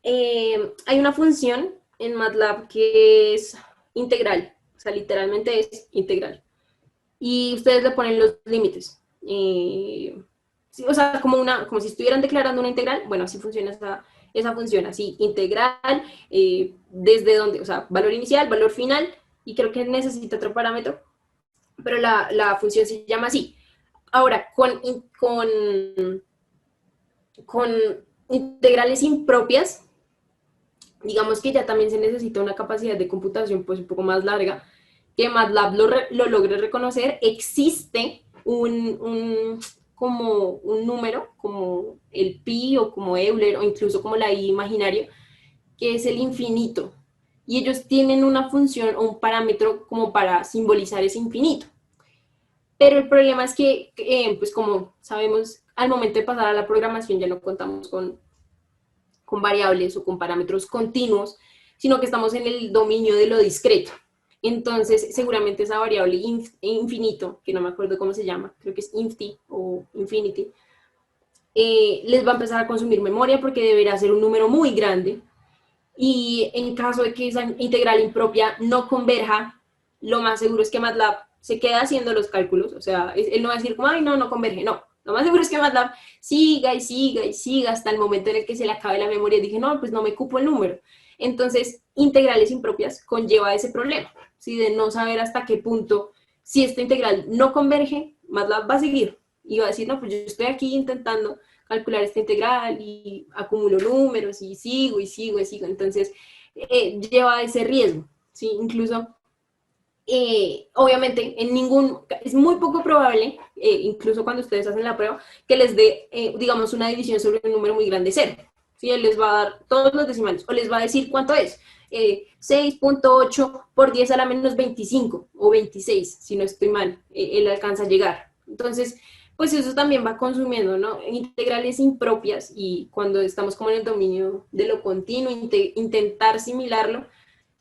Hay una función en MATLAB que es integral, o sea, literalmente es integral. Y ustedes le ponen los límites. Sí, o sea, como si estuvieran declarando una integral, bueno, así funciona esa función, así, integral, desde donde, o sea, valor inicial, valor final, y creo que necesita otro parámetro, pero la función se llama así. Ahora, con integrales impropias, digamos que ya también se necesita una capacidad de computación pues un poco más larga, que MATLAB lo logre reconocer. Existe como un número, como el pi o como Euler o incluso como la i imaginario, que es el infinito. Y ellos tienen una función o un parámetro como para simbolizar ese infinito. Pero el problema es que, pues como sabemos, al momento de pasar a la programación ya no contamos con variables o con parámetros continuos, sino que estamos en el dominio de lo discreto. Entonces, seguramente esa variable infinito, que no me acuerdo cómo se llama, creo que es infinity o infinity, les va a empezar a consumir memoria porque deberá ser un número muy grande. Y en caso de que esa integral impropia no converja, lo más seguro es que MATLAB se queda haciendo los cálculos, o sea, él no va a decir como, ay, no converge, no. Lo más seguro es que MATLAB siga y siga y siga hasta el momento en el que se le acabe la memoria y dije, no, pues no me cupo el número. Entonces, integrales impropias conlleva ese problema, ¿sí? De no saber hasta qué punto, si esta integral no converge, MATLAB va a seguir y va a decir, no, pues yo estoy aquí intentando calcular esta integral y acumulo números y sigo y sigo y sigo. Entonces, lleva ese riesgo, ¿sí? Incluso obviamente es muy poco probable, incluso cuando ustedes hacen la prueba, que les dé, digamos, una división sobre un número muy grande, cero. ¿Sí? Él les va a dar todos los decimales, o les va a decir cuánto es. 6.8 por 10 a la menos 25 o 26, si no estoy mal, él alcanza a llegar. Entonces, pues eso también va consumiendo, ¿no? Integrales impropias, y cuando estamos como en el dominio de lo continuo, intentar asimilarlo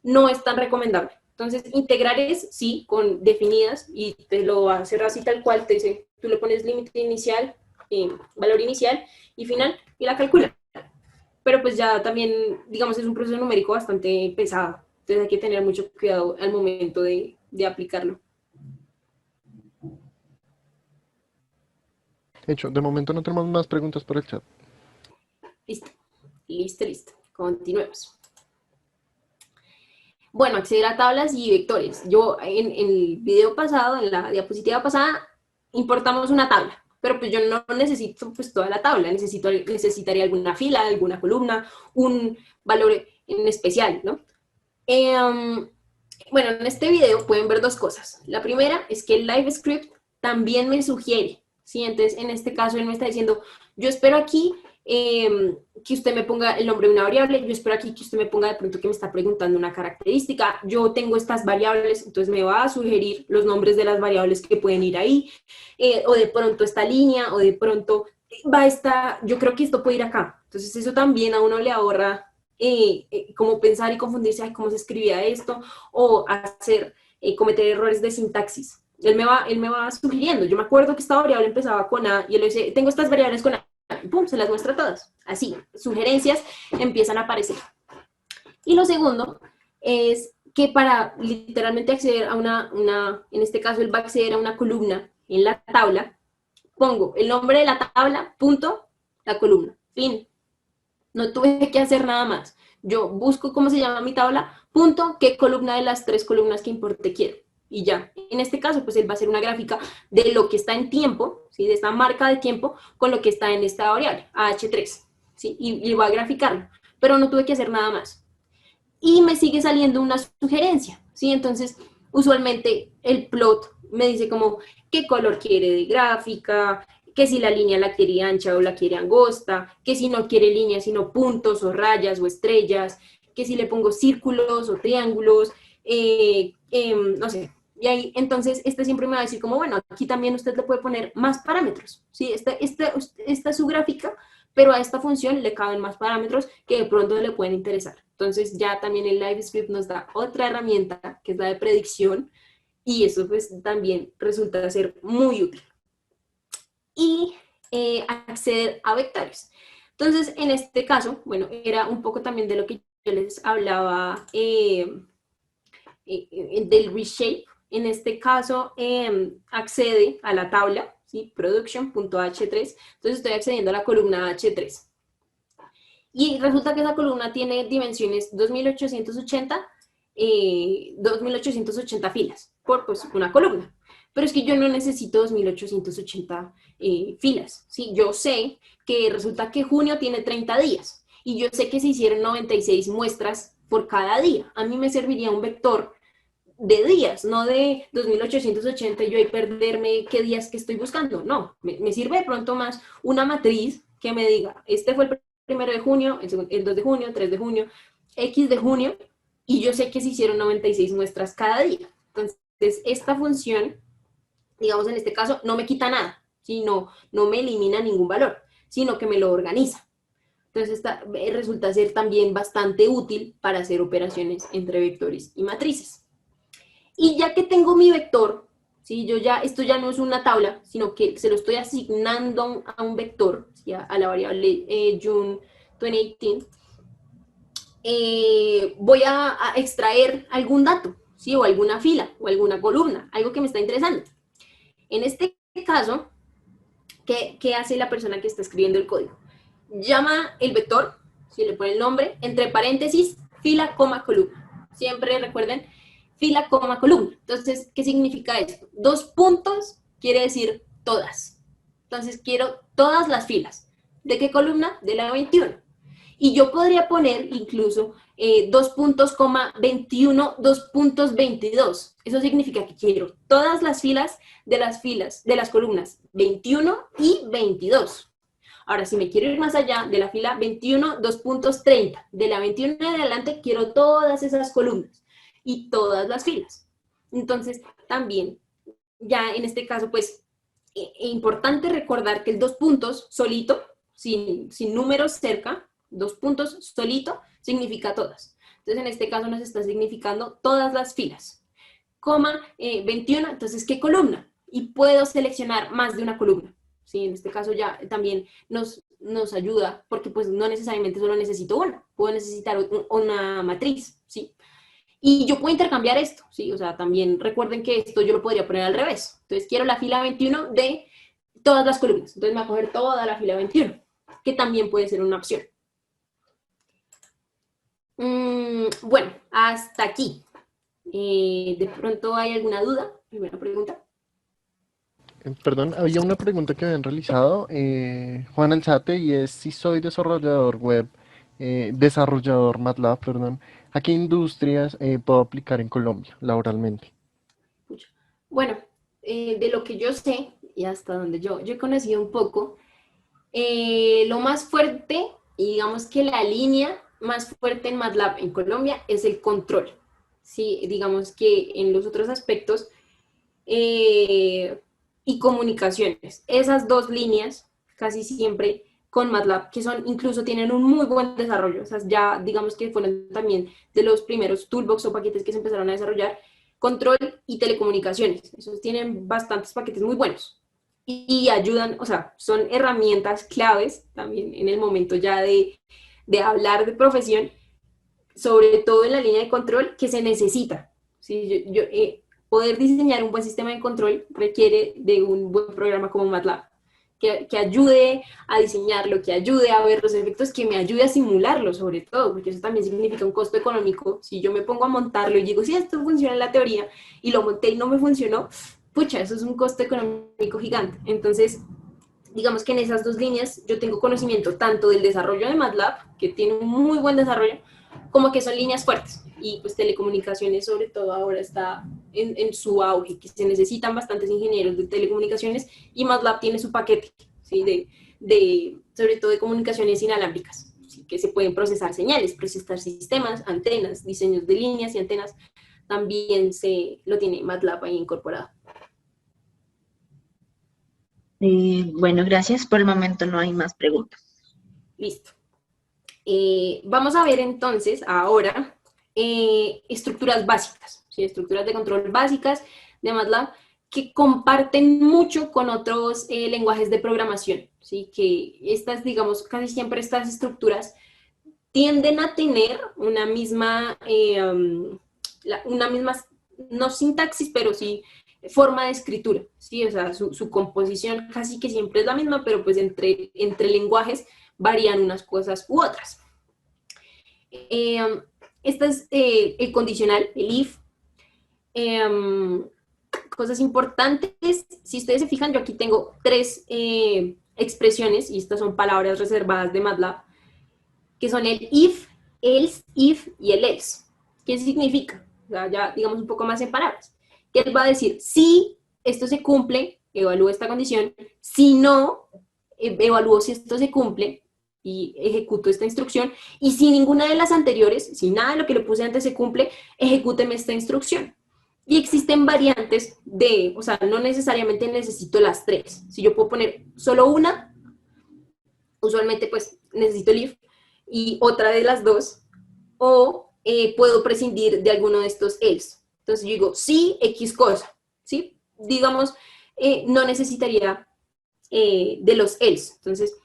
no es tan recomendable. Entonces, integrales, sí, con definidas, y te lo hace así tal cual, te dice, tú le pones límite inicial, valor inicial y final, y la calcula. Pero pues ya también, digamos, es un proceso numérico bastante pesado, entonces hay que tener mucho cuidado al momento de aplicarlo. Hecho, de momento no tenemos más preguntas por el chat. Listo, listo, listo. Continuemos. Bueno, acceder a tablas y vectores. Yo en el video pasado, en la diapositiva pasada, importamos una tabla, pero pues yo no necesito pues toda la tabla, necesitaría alguna fila, alguna columna, un valor en especial, ¿no? Bueno, en este video pueden ver dos cosas. La primera es que el LiveScript también me sugiere, ¿sí? Entonces, en este caso, él me está diciendo, yo espero aquí que usted me ponga el nombre de una variable, yo espero aquí que usted me ponga de pronto que me está preguntando una característica, yo tengo estas variables, entonces me va a sugerir los nombres de las variables que pueden ir ahí, o de pronto esta línea, o de pronto va esta, yo creo que esto puede ir acá. Entonces, eso también a uno le ahorra como pensar y confundirse, ay, ¿cómo se escribía esto? O hacer, cometer errores de sintaxis. Él me va sugiriendo. Yo me acuerdo que esta variable empezaba con A y él le dice, tengo estas variables con A. Y pum, se las muestra todas. Así, sugerencias empiezan a aparecer. Y lo segundo es que para literalmente acceder a en este caso él va a acceder a una columna en la tabla, pongo el nombre de la tabla, punto, la columna, fin. No tuve que hacer nada más. Yo busco cómo se llama mi tabla, punto, qué columna de las 3 columnas que importe quiero. Y ya. En este caso, pues él va a hacer una gráfica de lo que está en tiempo, ¿sí? De esta marca de tiempo, con lo que está en esta variable, AH3, ¿sí? Y va a graficarlo. Pero no tuve que hacer nada más. Y me sigue saliendo una sugerencia, ¿sí? Entonces, usualmente el plot me dice como qué color quiere de gráfica, que si la línea la quiere ancha o la quiere angosta, que si no quiere líneas sino puntos o rayas o estrellas, que si le pongo círculos o triángulos, no sé. Y ahí, entonces, siempre me va a decir como, bueno, aquí también usted le puede poner más parámetros, ¿sí? Esta es su gráfica, pero a esta función le caben más parámetros que de pronto le pueden interesar. Entonces, ya también el LiveScript nos da otra herramienta, que es la de predicción, y eso pues también resulta ser muy útil. Y acceder a vectores. Entonces, en este caso, bueno, era un poco también de lo que yo les hablaba del reshape. En este caso, accede a la tabla, ¿sí? Production.h3. Entonces, estoy accediendo a la columna H3. Y resulta que esa columna tiene dimensiones 2880, 2880 filas por pues, una columna. Pero es que yo no necesito 2880 filas, ¿sí? Yo sé que resulta que junio tiene 30 días y yo sé que se hicieron 96 muestras por cada día. A mí me serviría un vector de días, no de 2880 y yo ahí perderme qué días que estoy buscando. No, me sirve de pronto más una matriz que me diga, este fue el 1 de junio, el 2 de junio, 3 de junio, X de junio, y yo sé que se hicieron 96 muestras cada día. Entonces, esta función, digamos en este caso, no me quita nada, sino no me elimina ningún valor, sino que me lo organiza. Entonces, resulta ser también bastante útil para hacer operaciones entre vectores y matrices. Y ya que tengo mi vector, ¿sí? Esto ya no es una tabla, sino que se lo estoy asignando a un vector, ¿sí? A la variable June 2018, voy a extraer algún dato, ¿sí? O alguna fila, o alguna columna, algo que me está interesando. En este caso, ¿qué hace la persona que está escribiendo el código? Llama el vector, ¿sí? Le pone el nombre, entre paréntesis, fila, coma, columna. Siempre recuerden, fila, coma, columna. Entonces, ¿qué significa esto? 2 puntos quiere decir todas. Entonces, quiero todas las filas. ¿De qué columna? De la 21. Y yo podría poner incluso 2 puntos, 21, 2 puntos, 22. Eso significa que quiero todas las filas de las columnas 21 y 22. Ahora, si me quiero ir más allá, de la fila 21, 2.30, de la 21 en adelante quiero todas esas columnas y todas las filas. Entonces, también, ya en este caso, pues, importante recordar que el 2 puntos solito, sin números cerca, 2 puntos solito, significa todas. Entonces, en este caso nos está significando todas las filas. Coma 21, entonces, ¿qué columna? Y puedo seleccionar más de una columna. ¿Sí? En este caso ya también nos ayuda, porque pues no necesariamente solo necesito una, puedo necesitar una matriz, ¿sí? Y yo puedo intercambiar esto, ¿sí? O sea, también recuerden que esto yo lo podría poner al revés. Entonces, quiero la fila 21 de todas las columnas. Entonces, me va a coger toda la fila 21, que también puede ser una opción. Bueno, hasta aquí. ¿De pronto hay alguna duda? Primera pregunta. Perdón, había una pregunta que habían realizado Juan Alzate y es si soy desarrollador web, desarrollador MATLAB, perdón, ¿a qué industrias puedo aplicar en Colombia laboralmente? Bueno, de lo que yo sé y hasta donde yo he conocido un poco, lo más fuerte, y digamos que la línea más fuerte en MATLAB en Colombia es el control. Sí, digamos que en los otros aspectos y comunicaciones, esas dos líneas casi siempre con MATLAB, que son, incluso tienen un muy buen desarrollo, o sea, ya digamos que fueron también de los primeros toolbox o paquetes que se empezaron a desarrollar, control y telecomunicaciones, esos tienen bastantes paquetes muy buenos y ayudan, o sea, son herramientas claves también en el momento ya de hablar de profesión, sobre todo en la línea de control que se necesita. ¿Sí? Poder diseñar un buen sistema de control requiere de un buen programa como MATLAB, que ayude a diseñarlo, que ayude a ver los efectos, que me ayude a simularlo sobre todo, porque eso también significa un costo económico. Si yo me pongo a montarlo y digo, sí, esto funciona en la teoría, y lo monté y no me funcionó, pucha, eso es un costo económico gigante. Entonces, digamos que en esas dos líneas yo tengo conocimiento tanto del desarrollo de MATLAB, que tiene un muy buen desarrollo, como que son líneas fuertes. Y pues telecomunicaciones sobre todo ahora está en su auge, que se necesitan bastantes ingenieros de telecomunicaciones y MATLAB tiene su paquete, ¿sí? Sobre todo de comunicaciones inalámbricas, ¿sí? Que se pueden procesar señales, procesar sistemas, antenas, diseños de líneas y antenas, también lo tiene MATLAB ahí incorporado. Bueno, gracias. Por el momento no hay más preguntas. Listo. Vamos a ver entonces ahora estructuras básicas, ¿sí? Estructuras de control básicas de MATLAB que comparten mucho con otros lenguajes de programación, ¿sí? Que estas, digamos, casi siempre estas estructuras tienden a tener una misma, no sintaxis, pero sí forma de escritura, ¿sí? O sea, su composición casi que siempre es la misma, pero pues entre lenguajes varían unas cosas u otras. Este es el condicional, el if. Cosas importantes, si ustedes se fijan, yo aquí tengo tres expresiones, y estas son palabras reservadas de MATLAB, que son el if, else, if y el else. ¿Qué significa? O sea, ya digamos un poco más en palabras. Que él va a decir, si esto se cumple, evalúo esta condición, si no, evalúo si esto se cumple y ejecuto esta instrucción, y si ninguna de las anteriores, si nada de lo que le puse antes se cumple, ejecúteme esta instrucción. Y existen variantes o sea, no necesariamente necesito las tres. Si yo puedo poner solo una, usualmente pues necesito el if, y otra de las dos, o puedo prescindir de alguno de estos else. Entonces yo digo, sí, X cosa, ¿sí? Digamos, no necesitaría de los else. Entonces,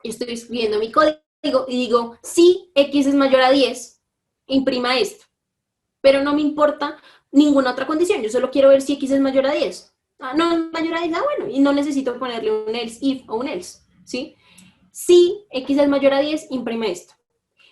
yo estoy escribiendo mi código y digo, si X es mayor a 10, imprima esto. Pero no me importa ninguna otra condición, yo solo quiero ver si X es mayor a 10. Ah, no es mayor a 10, bueno, y no necesito ponerle un else if o un else, ¿sí? Si X es mayor a 10, imprime esto.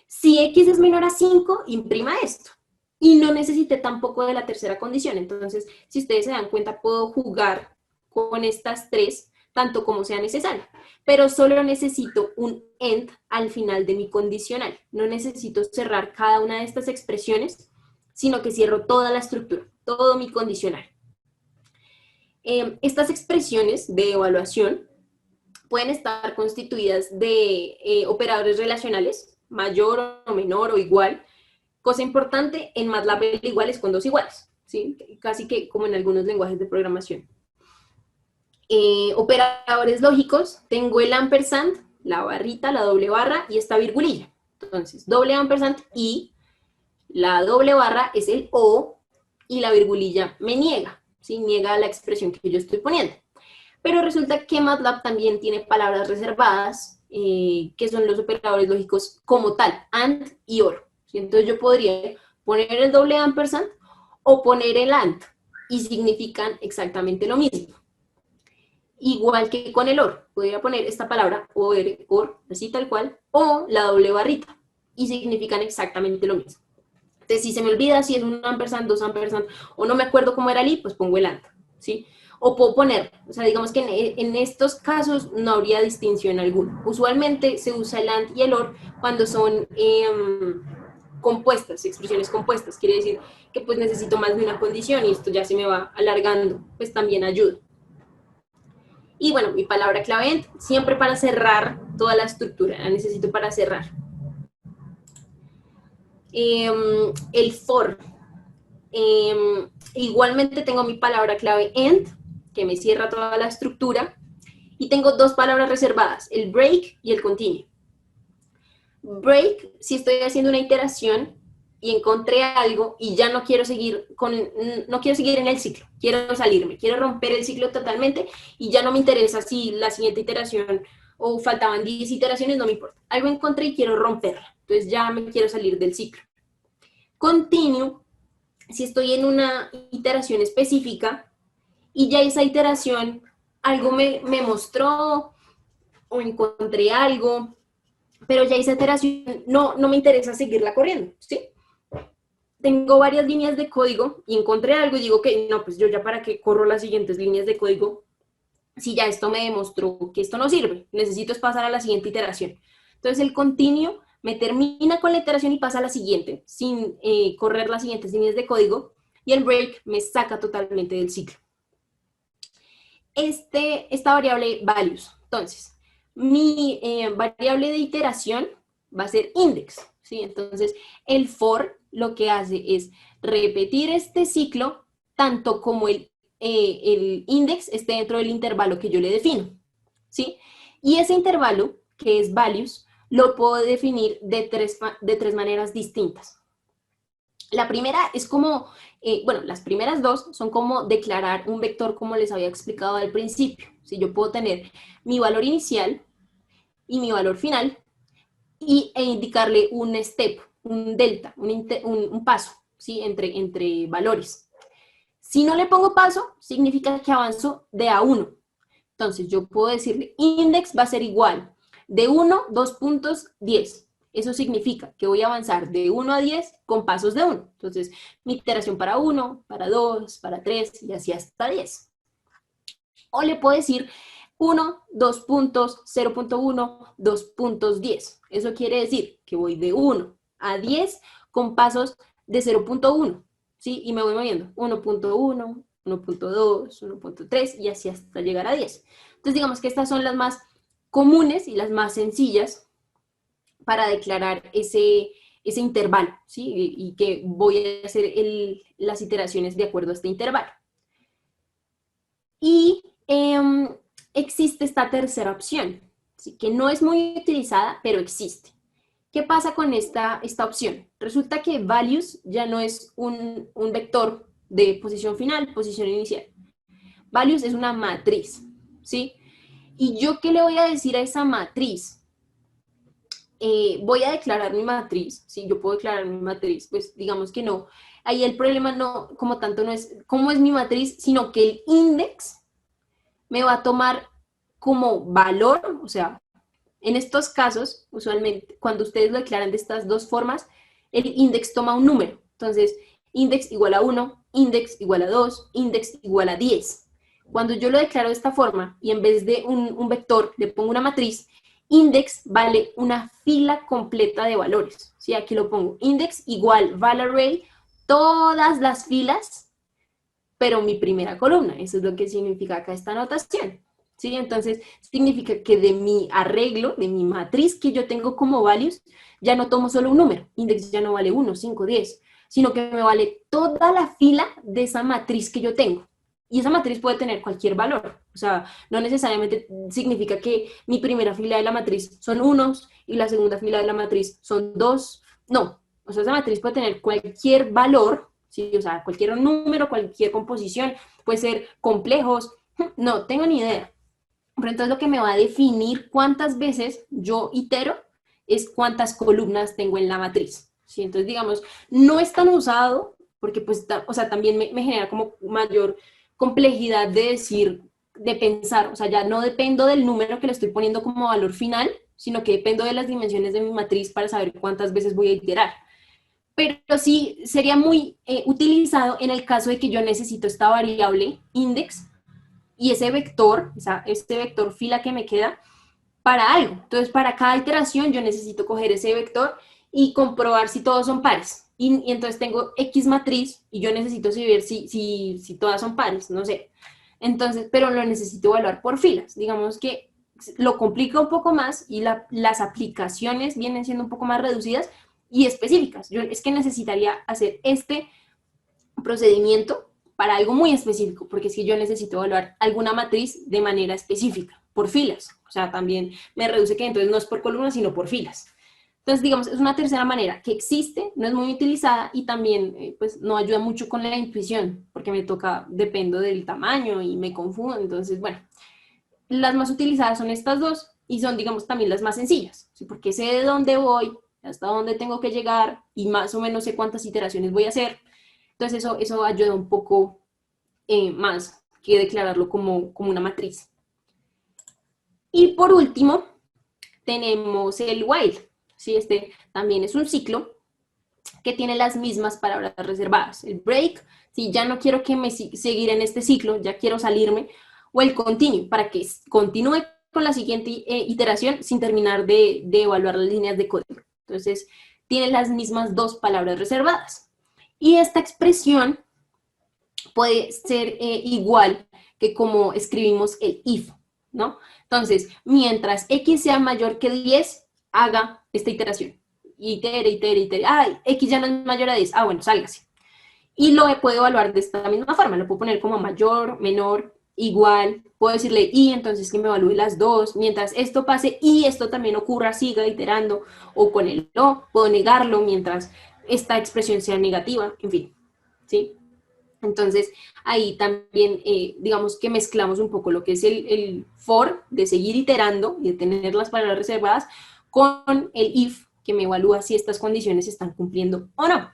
Si X es menor a 5, imprima esto. Y no necesité tampoco de la tercera condición. Entonces, si ustedes se dan cuenta, puedo jugar con estas tres, tanto como sea necesario. Pero solo necesito un end al final de mi condicional. No necesito cerrar cada una de estas expresiones, sino que cierro toda la estructura, todo mi condicional. Estas expresiones de evaluación pueden estar constituidas de operadores relacionales, mayor o menor o igual. Cosa importante, en MATLAB el igual es con dos iguales, ¿sí? Casi que como en algunos lenguajes de programación. Operadores lógicos, tengo el ampersand, la barrita, la doble barra y esta virgulilla. Entonces, doble ampersand y la doble barra es el O y la virgulilla me niega, ¿sí? Niega la expresión que yo estoy poniendo. Pero resulta que MATLAB también tiene palabras reservadas, que son los operadores lógicos como tal, AND y OR. ¿Sí? Entonces yo podría poner el doble ampersand o poner el AND y significan exactamente lo mismo. Igual que con el OR, podría poner esta palabra OR, así tal cual, o la doble barrita y significan exactamente lo mismo. Entonces, si se me olvida si es un ampersand, dos ampersand, o no me acuerdo cómo era el I, pues pongo el AND, ¿sí? O puedo poner, o sea, digamos que en estos casos no habría distinción alguna. Usualmente se usa el AND y el OR cuando son compuestas, expresiones compuestas. Quiere decir que pues necesito más de una condición y esto ya se me va alargando, pues también ayuda. Y bueno, mi palabra clave END, siempre para cerrar toda la estructura, la necesito para cerrar. El for. Igualmente tengo mi palabra clave END, que me cierra toda la estructura, y tengo dos palabras reservadas, el break y el continue. Break, si estoy haciendo una iteración y encontré algo y ya no quiero seguir en el ciclo, quiero salirme, quiero romper el ciclo totalmente y ya no me interesa si la siguiente iteración o faltaban 10 iteraciones, no me importa. Algo encontré y quiero romperla, entonces ya me quiero salir del ciclo. Continue, si estoy en una iteración específica y ya esa iteración algo me mostró o encontré algo, pero ya esa iteración no me interesa seguirla corriendo, ¿sí? Tengo varias líneas de código y encontré algo y digo que no, pues yo ya para qué corro las siguientes líneas de código si ya esto me demostró que esto no sirve, necesito es pasar a la siguiente iteración. Entonces el continue me termina con la iteración y pasa a la siguiente, sin correr las siguientes líneas de código, y el break me saca totalmente del ciclo. Esta variable values, entonces, mi variable de iteración va a ser index, ¿sí? Entonces, el for lo que hace es repetir este ciclo tanto como el index esté dentro del intervalo que yo le defino, ¿sí? Y ese intervalo, que es values, lo puedo definir de tres maneras distintas. La primera es como, bueno, las primeras dos son como declarar un vector como les había explicado al principio. Si yo puedo tener mi valor inicial y mi valor final e indicarle un step, un delta, un paso, ¿sí? entre valores. Si no le pongo paso, significa que avanzo de a 1. Entonces yo puedo decirle index va a ser igual de 1, 2 puntos, 10. Eso significa que voy a avanzar de 1 a 10 con pasos de 1. Entonces, mi iteración para 1, para 2, para 3 y así hasta 10. O le puedo decir 1, 2 puntos, 0.1, 2 puntos, 10. Eso quiere decir que voy de 1 a 10 con pasos de 0.1, ¿sí? Y me voy moviendo 1.1, 1.2, 1.3 y así hasta llegar a 10. Entonces, digamos que estas son las más comunes y las más sencillas para declarar ese intervalo, ¿sí? Y que voy a hacer las iteraciones de acuerdo a este intervalo. Y existe esta tercera opción, ¿sí? Que no es muy utilizada, pero existe. ¿Qué pasa con esta opción? Resulta que values ya no es un vector de posición final, posición inicial. Values es una matriz, ¿sí? ¿Y yo qué le voy a decir a esa matriz? Voy a declarar mi matriz, ¿sí? Yo puedo declarar mi matriz, pues digamos que no. Ahí el problema no, como tanto no es cómo es mi matriz, sino que el index me va a tomar como valor, o sea, en estos casos, usualmente, cuando ustedes lo declaran de estas dos formas, el index toma un número. Entonces, index igual a 1, index igual a 2, index igual a 10. Cuando yo lo declaro de esta forma y en vez de un vector le pongo una matriz, index vale una fila completa de valores. ¿Sí? Aquí lo pongo. Index igual val array, todas las filas, pero mi primera columna. Eso es lo que significa acá esta notación. ¿sí? Entonces, significa que de mi arreglo, de mi matriz que yo tengo como values, ya no tomo solo un número, index ya no vale 1, 5, 10, sino que me vale toda la fila de esa matriz que yo tengo. Y esa matriz puede tener cualquier valor. O sea, no necesariamente significa que mi primera fila de la matriz son unos y la segunda fila de la matriz son dos. No, o sea, esa matriz puede tener cualquier valor, ¿sí? O sea, cualquier número, cualquier composición, puede ser complejos, no tengo ni idea. Pero entonces lo que me va a definir cuántas veces yo itero es cuántas columnas tengo en la matriz. ¿Sí? Entonces, digamos, no es tan usado porque pues, o sea, también me genera como mayor complejidad de decir, de pensar, o sea, ya no dependo del número que le estoy poniendo como valor final, sino que dependo de las dimensiones de mi matriz para saber cuántas veces voy a iterar. Pero sí sería muy utilizado en el caso de que yo necesito esta variable index y ese vector, este vector fila que me queda, para algo. Entonces, para cada iteración yo necesito coger ese vector y comprobar si todos son pares. Y entonces tengo X matriz y yo necesito saber si todas son pares, no sé. Entonces, pero lo necesito evaluar por filas. Digamos que lo complica un poco más y las aplicaciones vienen siendo un poco más reducidas y específicas. Yo es que necesitaría hacer este procedimiento para algo muy específico, porque es que yo necesito evaluar alguna matriz de manera específica, por filas. O sea, también me reduce que entonces no es por columnas, sino por filas. Entonces, digamos, es una tercera manera que existe, no es muy utilizada y también pues no ayuda mucho con la intuición, porque me toca, dependo del tamaño y me confundo. Entonces, bueno, las más utilizadas son estas dos y son, digamos, también las más sencillas, ¿sí? Porque sé de dónde voy, hasta dónde tengo que llegar y más o menos sé cuántas iteraciones voy a hacer. Entonces, eso ayuda un poco más que declararlo como una matriz. Y por último, tenemos el while. ¿Sí? Este también es un ciclo que tiene las mismas palabras reservadas. El break, si ya no quiero que me seguir en este ciclo, ya quiero salirme, o el continue, para que continúe con la siguiente iteración sin terminar de evaluar las líneas de código. Entonces, tiene las mismas dos palabras reservadas. Y esta expresión puede ser igual que como escribimos el if, ¿no? Entonces, mientras x sea mayor que 10, haga esta iteración. Itere, itere, itere. Ah, x ya no es mayor a 10. Ah, bueno, sálgase. Y lo puedo evaluar de esta misma forma. Lo puedo poner como mayor, menor, igual. Puedo decirle y, entonces que me evalúe las dos. Mientras esto pase y esto también ocurra, siga iterando. O con el no, puedo negarlo mientras esta expresión sea negativa. En fin, ¿sí? Entonces, ahí también, digamos que mezclamos un poco lo que es el for, de seguir iterando y de tener las palabras reservadas, con el if, que me evalúa si estas condiciones se están cumpliendo o no.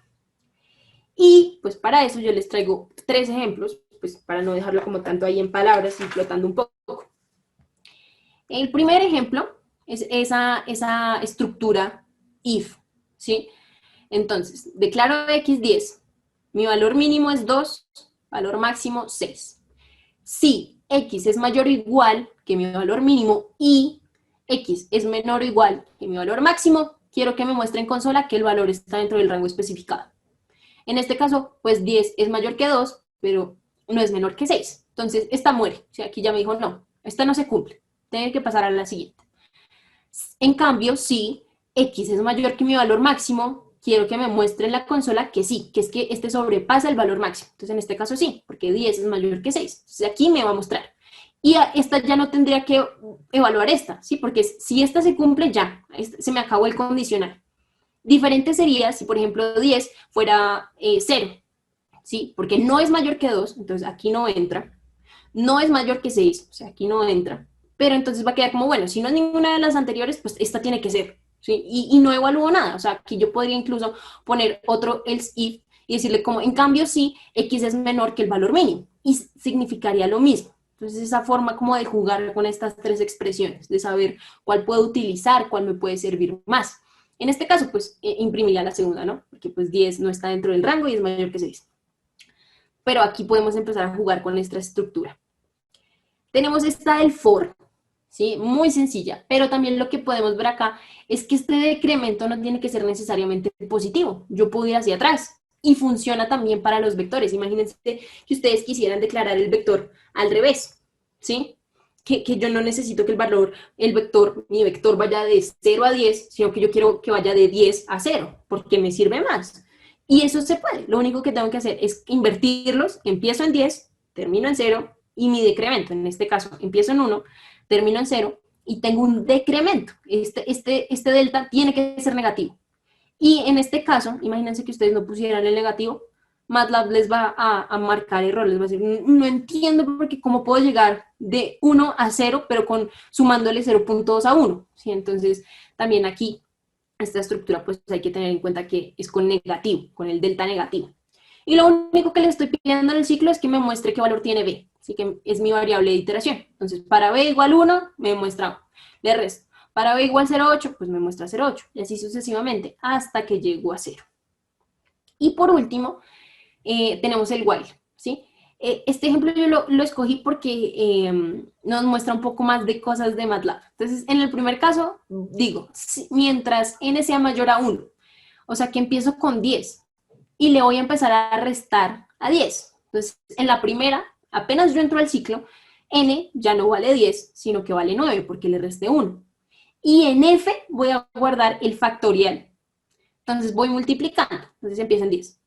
Y pues para eso yo les traigo 3 ejemplos, pues para no dejarlo como tanto ahí en palabras y flotando un poco. El primer ejemplo es esa estructura if, ¿sí? Entonces, declaro x10. Mi valor mínimo es 2, valor máximo 6. Si x es mayor o igual que mi valor mínimo y x es menor o igual que mi valor máximo, quiero que me muestre en consola que el valor está dentro del rango especificado. En este caso, pues 10 es mayor que 2, pero no es menor que 6. Entonces, esta muere. O sea, aquí ya me dijo, no, esta no se cumple. Tengo que pasar a la siguiente. En cambio, si x es mayor que mi valor máximo, quiero que me muestre en la consola que sí, que es que este sobrepasa el valor máximo. Entonces, en este caso sí, porque 10 es mayor que 6. Entonces, aquí me va a mostrar. Y a esta ya no tendría que evaluar esta, ¿sí? Porque si esta se cumple, ya, se me acabó el condicional. Diferente sería si, por ejemplo, 10 fuera 0, ¿sí? Porque no es mayor que 2, entonces aquí no entra. No es mayor que 6, o sea, aquí no entra. Pero entonces va a quedar como, bueno, si no es ninguna de las anteriores, pues esta tiene que ser, ¿sí? Y no evalúo nada, o sea, aquí yo podría incluso poner otro else if y decirle como, en cambio, sí, x es menor que el valor mínimo, y significaría lo mismo. Entonces, esa forma como de jugar con estas 3 expresiones, de saber cuál puedo utilizar, cuál me puede servir más. En este caso, pues, imprimiría la segunda, ¿no? Porque, pues, 10 no está dentro del rango y es mayor que 6. Pero aquí podemos empezar a jugar con nuestra estructura. Tenemos esta del for, ¿sí? Muy sencilla, pero también lo que podemos ver acá es que este decremento no tiene que ser necesariamente positivo. Yo puedo ir hacia atrás y funciona también para los vectores. Imagínense que ustedes quisieran declarar el vector al revés, ¿sí? que yo no necesito que mi vector vaya de 0 a 10, sino que yo quiero que vaya de 10 a 0, porque me sirve más. Y eso se puede. Lo único que tengo que hacer es invertirlos, empiezo en 10, termino en 0, y mi decremento, en este caso, empiezo en 1, termino en 0, y tengo un decremento. Este delta tiene que ser negativo. Y en este caso, imagínense que ustedes no pusieran el negativo, MATLAB les va a marcar error, les va a decir, no entiendo porque cómo puedo llegar de 1 a 0, pero sumándole 0.2 a 1. ¿Sí? Entonces, también aquí, esta estructura, pues hay que tener en cuenta que es con negativo, con el delta negativo. Y lo único que le estoy pidiendo en el ciclo es que me muestre qué valor tiene B, así que es mi variable de iteración. Entonces, para B igual 1, me muestra 1, le resto. Para B igual 0,8, pues me muestra 0,8, y así sucesivamente, hasta que llego a 0. Y por último, tenemos el while, ¿sí? Este ejemplo yo lo escogí porque nos muestra un poco más de cosas de MATLAB. Entonces, en el primer caso, digo, mientras n sea mayor a 1, o sea que empiezo con 10, y le voy a empezar a restar a 10. Entonces, en la primera, apenas yo entro al ciclo, n ya no vale 10, sino que vale 9, porque le resté 1. Y en f voy a guardar el factorial. Entonces voy multiplicando. Entonces empieza en 10.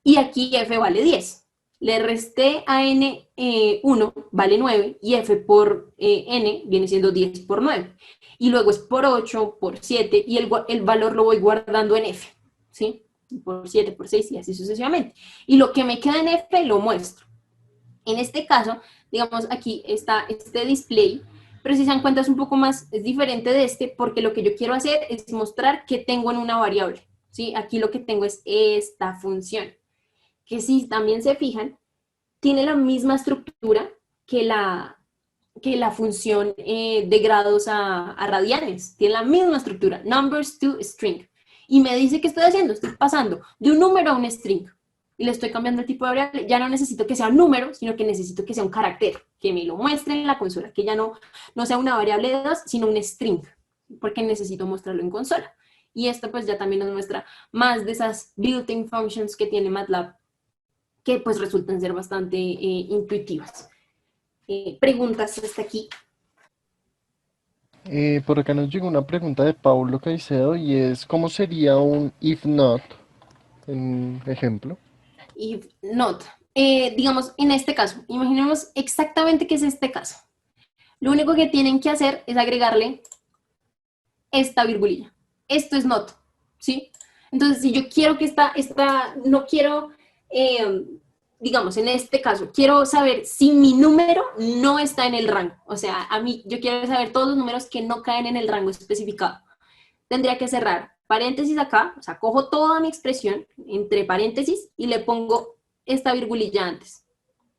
Y aquí f vale 10. Le resté a n 1, vale 9, y f por n viene siendo 10 por 9. Y luego es por 8, por 7, y el valor lo voy guardando en f, ¿sí? Por 7, por 6, y así sucesivamente. Y lo que me queda en f lo muestro. En este caso, digamos, aquí está este display, pero si se dan cuenta es un poco más, es diferente de este, porque lo que yo quiero hacer es mostrar qué tengo en una variable, ¿sí? Aquí lo que tengo es esta función, que si también se fijan, tiene la misma estructura que la función de grados a radianes, tiene la misma estructura, numbers to string, y me dice ¿qué estoy haciendo? Estoy pasando de un número a un string, y le estoy cambiando el tipo de variable. Ya no necesito que sea un número, sino que necesito que sea un carácter, que me lo muestre en la consola, que ya no sea una variable de 2, sino un string, porque necesito mostrarlo en consola. Y esto pues ya también nos muestra más de esas built-in functions que tiene MATLAB, que pues resultan ser bastante intuitivas. Preguntas hasta aquí. Por acá nos llegó una pregunta de Paulo Caicedo y es, ¿cómo sería un if not? En ejemplo. If not. Digamos, en este caso, imaginemos exactamente qué es este caso. Lo único que tienen que hacer es agregarle esta virgulilla. Esto es not, ¿sí? Entonces, si yo quiero que no quiero, digamos, en este caso, quiero saber si mi número no está en el rango. O sea, a mí, yo quiero saber todos los números que no caen en el rango especificado. Tendría que cerrar paréntesis acá, o sea, cojo toda mi expresión entre paréntesis y le pongo esta virgulilla antes.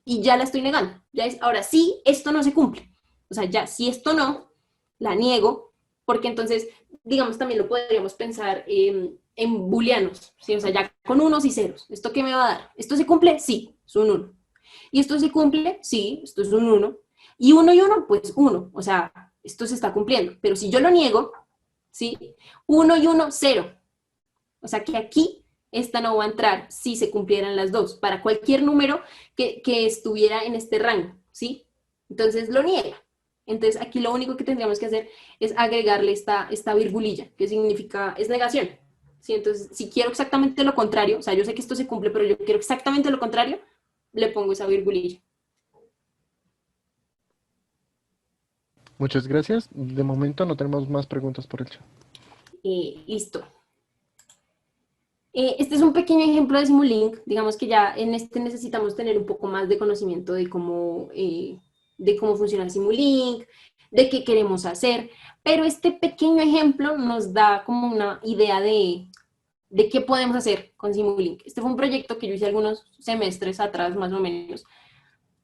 Y ya la estoy negando. Ahora sí, esto no se cumple. O sea, ya, si esto no, la niego, porque entonces, digamos, también lo podríamos pensar en booleanos, ¿sí? O sea, ya con unos y ceros. ¿Esto qué me va a dar? ¿Esto se cumple? Sí, es un 1. ¿Y esto se cumple? Sí, esto es un 1. Y 1 y 1, pues 1. O sea, esto se está cumpliendo. Pero si yo lo niego, ¿sí? 1 y 1, 0. O sea que aquí esta no va a entrar si se cumplieran las dos, para cualquier número que estuviera en este rango, ¿sí? Entonces lo niega. Entonces aquí lo único que tendríamos que hacer es agregarle esta virgulilla, que significa, es negación, ¿sí? Entonces si quiero exactamente lo contrario, o sea, yo sé que esto se cumple, pero yo quiero exactamente lo contrario, le pongo esa virgulilla. Muchas gracias. De momento no tenemos más preguntas por el chat. Listo. Este es un pequeño ejemplo de Simulink. Digamos que ya en este necesitamos tener un poco más de conocimiento de cómo funciona Simulink, de qué queremos hacer, pero este pequeño ejemplo nos da como una idea de qué podemos hacer con Simulink. Este fue un proyecto que yo hice algunos semestres atrás, más o menos,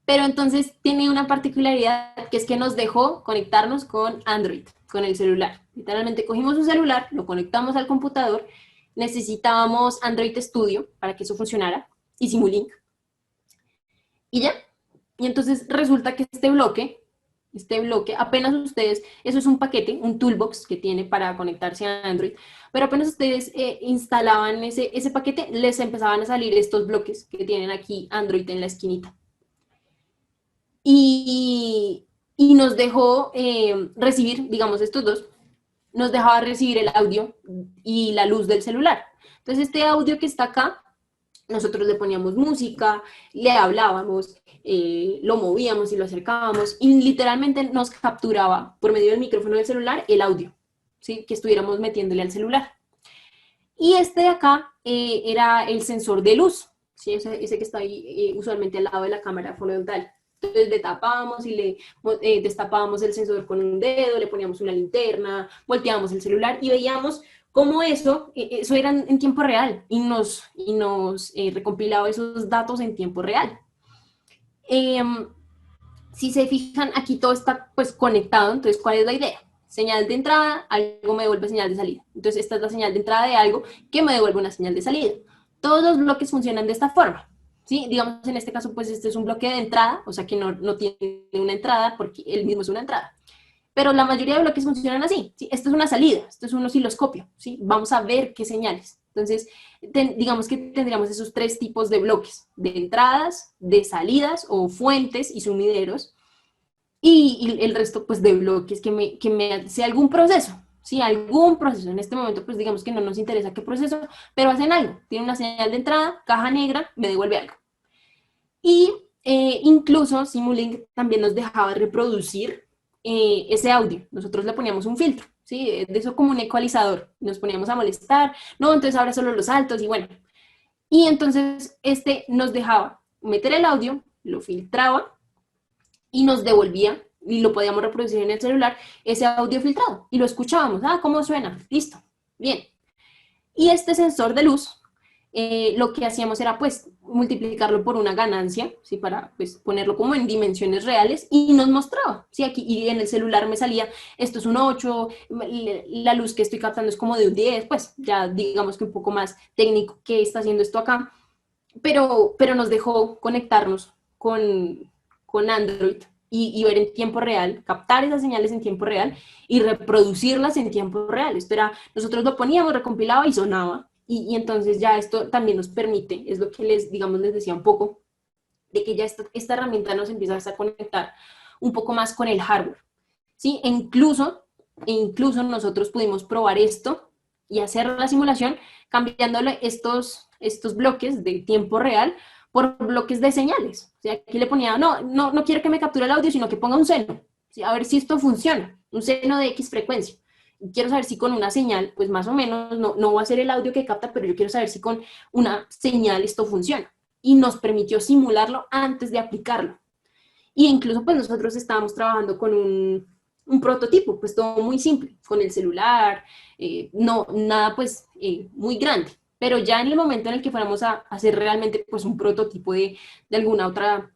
pero entonces tiene una particularidad que es que nos dejó conectarnos con Android, con el celular. Literalmente cogimos un celular, lo conectamos al computador, necesitábamos Android Studio para que eso funcionara y Simulink. Y ya. Y entonces resulta que este bloque, apenas ustedes, eso es un paquete, un toolbox que tiene para conectarse a Android, pero apenas ustedes instalaban ese paquete, les empezaban a salir estos bloques que tienen aquí Android en la esquinita. Y y nos dejó recibir, digamos, estos dos, nos dejaba recibir el audio y la luz del celular. Entonces, este audio que está acá, nosotros le poníamos música, le hablábamos, lo movíamos y lo acercábamos, y literalmente nos capturaba por medio del micrófono del celular el audio, ¿sí? Que estuviéramos metiéndole al celular. Y este de acá era el sensor de luz, ¿sí? Ese que está ahí usualmente al lado de la cámara frontal. Entonces le tapábamos y le destapábamos el sensor con un dedo, le poníamos una linterna, volteábamos el celular y veíamos cómo eso era en tiempo real y nos recompilaba esos datos en tiempo real. Si se fijan, aquí todo está pues conectado, entonces ¿cuál es la idea? Señal de entrada, algo me devuelve señal de salida. Entonces esta es la señal de entrada de algo que me devuelve una señal de salida. Todos los bloques funcionan de esta forma, ¿sí? Digamos en este caso pues este es un bloque de entrada, o sea que no tiene una entrada porque él mismo es una entrada. Pero la mayoría de bloques funcionan así, ¿sí? Esto es una salida, esto es un osciloscopio, ¿sí? Vamos a ver qué señales. Entonces, digamos que tendríamos esos tres tipos de bloques, de entradas, de salidas o fuentes y sumideros, y el resto pues de bloques que me hace algún proceso, ¿sí? Algún proceso. En este momento pues digamos que no nos interesa qué proceso, pero hacen algo. Tiene una señal de entrada, caja negra, me devuelve algo. Y incluso Simulink también nos dejaba reproducir ese audio. Nosotros le poníamos un filtro, ¿sí? De eso como un ecualizador. Nos poníamos a molestar, no, entonces ahora solo los altos y bueno. Y entonces este nos dejaba meter el audio, lo filtraba y nos devolvía, y lo podíamos reproducir en el celular, ese audio filtrado, y lo escuchábamos. Ah, ¿cómo suena? Listo, bien. Y este sensor de luz, lo que hacíamos era pues multiplicarlo por una ganancia, ¿sí? Para pues ponerlo como en dimensiones reales, y nos mostraba, ¿sí? Aquí, y en el celular me salía, esto es un 8, la luz que estoy captando es como de un 10, pues ya digamos que un poco más técnico que está haciendo esto acá, pero nos dejó conectarnos con Android y ver en tiempo real, captar esas señales en tiempo real y reproducirlas en tiempo real. Esto era, nosotros lo poníamos, recompilaba y sonaba, y entonces ya esto también nos permite, es lo que digamos, les decía un poco, de que ya esta herramienta nos empieza a conectar un poco más con el hardware, ¿sí? E incluso nosotros pudimos probar esto y hacer la simulación cambiándole estos bloques de tiempo real por bloques de señales. O sea, aquí le ponía, no quiero que me capture el audio, sino que ponga un seno, ¿sí? A ver si esto funciona, un seno de X frecuencia. Quiero saber si con una señal, pues más o menos, no va a ser el audio que capta, pero yo quiero saber si con una señal esto funciona. Y nos permitió simularlo antes de aplicarlo. Y incluso pues nosotros estábamos trabajando con un prototipo, pues todo muy simple, con el celular, nada pues muy grande. Pero ya en el momento en el que fuéramos a hacer realmente pues un prototipo de alguna otra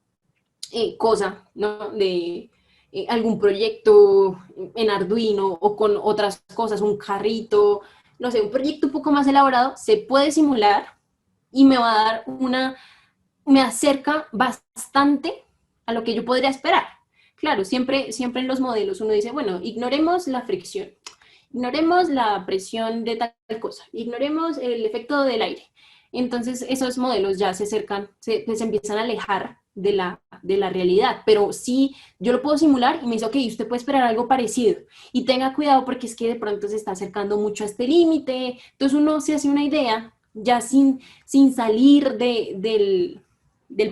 cosa, ¿no? De algún proyecto en Arduino o con otras cosas, un carrito, no sé, un proyecto un poco más elaborado, se puede simular y me va a dar me acerca bastante a lo que yo podría esperar. Claro, siempre en los modelos uno dice, bueno, ignoremos la fricción, ignoremos la presión de tal cosa, ignoremos el efecto del aire. Entonces esos modelos ya se acercan, se empiezan a alejar de la realidad, pero sí, yo lo puedo simular y me dice, ok, usted puede esperar algo parecido y tenga cuidado porque es que de pronto se está acercando mucho a este límite, entonces uno se hace una idea ya sin salir del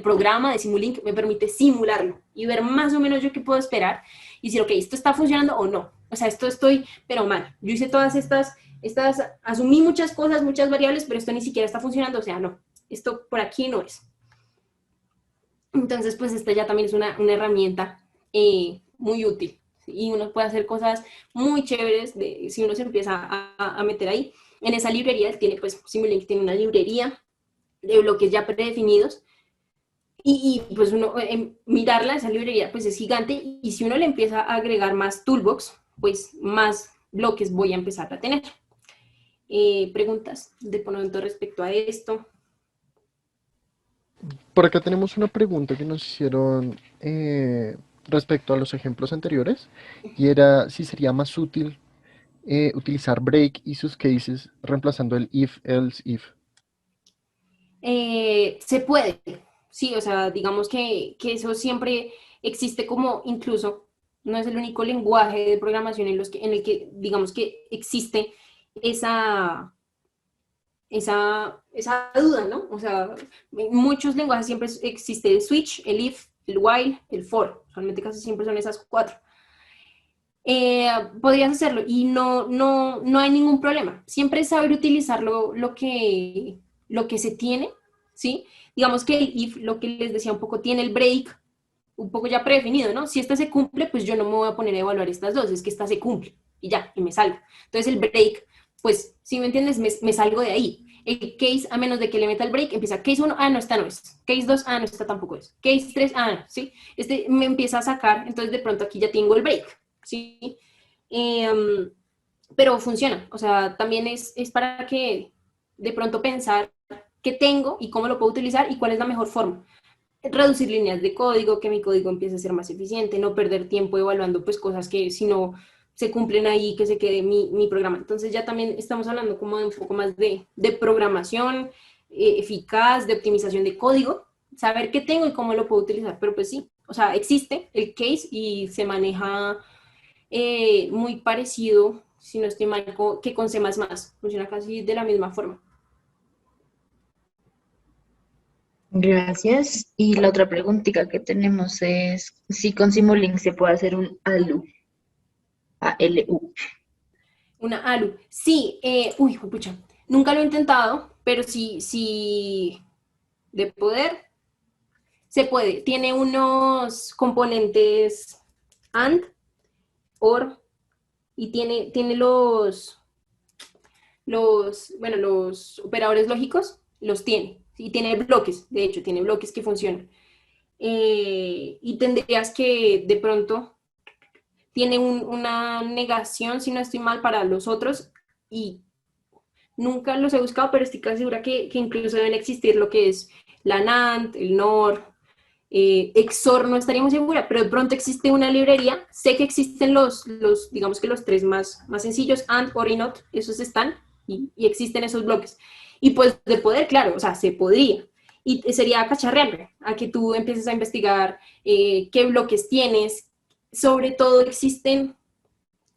programa de Simulink, me permite simularlo y ver más o menos yo qué puedo esperar y decir, ok, esto está funcionando o no. O sea, esto estoy, pero mal. Yo hice todas estas, asumí muchas cosas, muchas variables, pero esto ni siquiera está funcionando, o sea, no, esto por aquí no es. Entonces, pues esta ya también es una herramienta muy útil, ¿sí? Y uno puede hacer cosas muy chéveres si uno se empieza a meter ahí. En esa librería, pues Simulink tiene una librería de bloques ya predefinidos, y pues uno, mirarla, esa librería, pues es gigante, y si uno le empieza a agregar más toolbox, pues más bloques voy a empezar a tener. Preguntas de pronto respecto a esto. Por acá tenemos una pregunta que nos hicieron respecto a los ejemplos anteriores, y era si sería más útil utilizar break y sus cases reemplazando el if, else, if. Se puede, sí, o sea, digamos que eso siempre existe como incluso no es el único lenguaje de programación en el que digamos que existe esa duda, ¿no? O sea, en muchos lenguajes siempre existe el switch, el if, el while, el for. Realmente casi siempre son esas 4. Podrías hacerlo y no hay ningún problema. Siempre es saber utilizar lo que se tiene, ¿sí? Digamos que el if, lo que les decía un poco, tiene el break un poco ya predefinido, ¿no? Si esta se cumple, pues yo no me voy a poner a evaluar estas dos, es que esta se cumple y ya, y me salgo. Entonces el break, pues, si me entiendes, me salgo de ahí. El case, a menos de que le meta el break, empieza case 1, no, esta no es. Case 2, no, esta tampoco es. Case 3, no, ¿sí? Me empieza a sacar, entonces de pronto aquí ya tengo el break, ¿sí? Pero funciona, o sea, también es para que de pronto pensar qué tengo y cómo lo puedo utilizar y cuál es la mejor forma. Reducir líneas de código, que mi código empiece a ser más eficiente, no perder tiempo evaluando pues cosas que si no se cumplen ahí, que se quede mi programa. Entonces ya también estamos hablando como de un poco más de programación eficaz, de optimización de código, saber qué tengo y cómo lo puedo utilizar, pero pues sí, o sea, existe el case y se maneja muy parecido, si no estoy mal, que con C++, funciona casi de la misma forma. Gracias. Y la otra preguntita que tenemos es si con Simulink se puede hacer un ALU. ALU. Una ALU. Sí, pucha, nunca lo he intentado, pero sí, de poder, se puede. Tiene unos componentes AND, OR, y tiene los operadores lógicos, los tiene. Y tiene bloques, de hecho, tiene bloques que funcionan. Y tendrías que, de pronto, tiene una negación, si no estoy mal, para los otros, y nunca los he buscado, pero estoy casi segura que incluso deben existir lo que es la NAND, el NOR, XOR, no estaría muy segura, pero de pronto existe una librería, sé que existen digamos que los tres más sencillos, AND, OR y NOT, esos están, y existen esos bloques. Y pues de poder, claro, o sea, se podría. Y sería cacharrear a que tú empieces a investigar qué bloques tienes. Sobre todo existen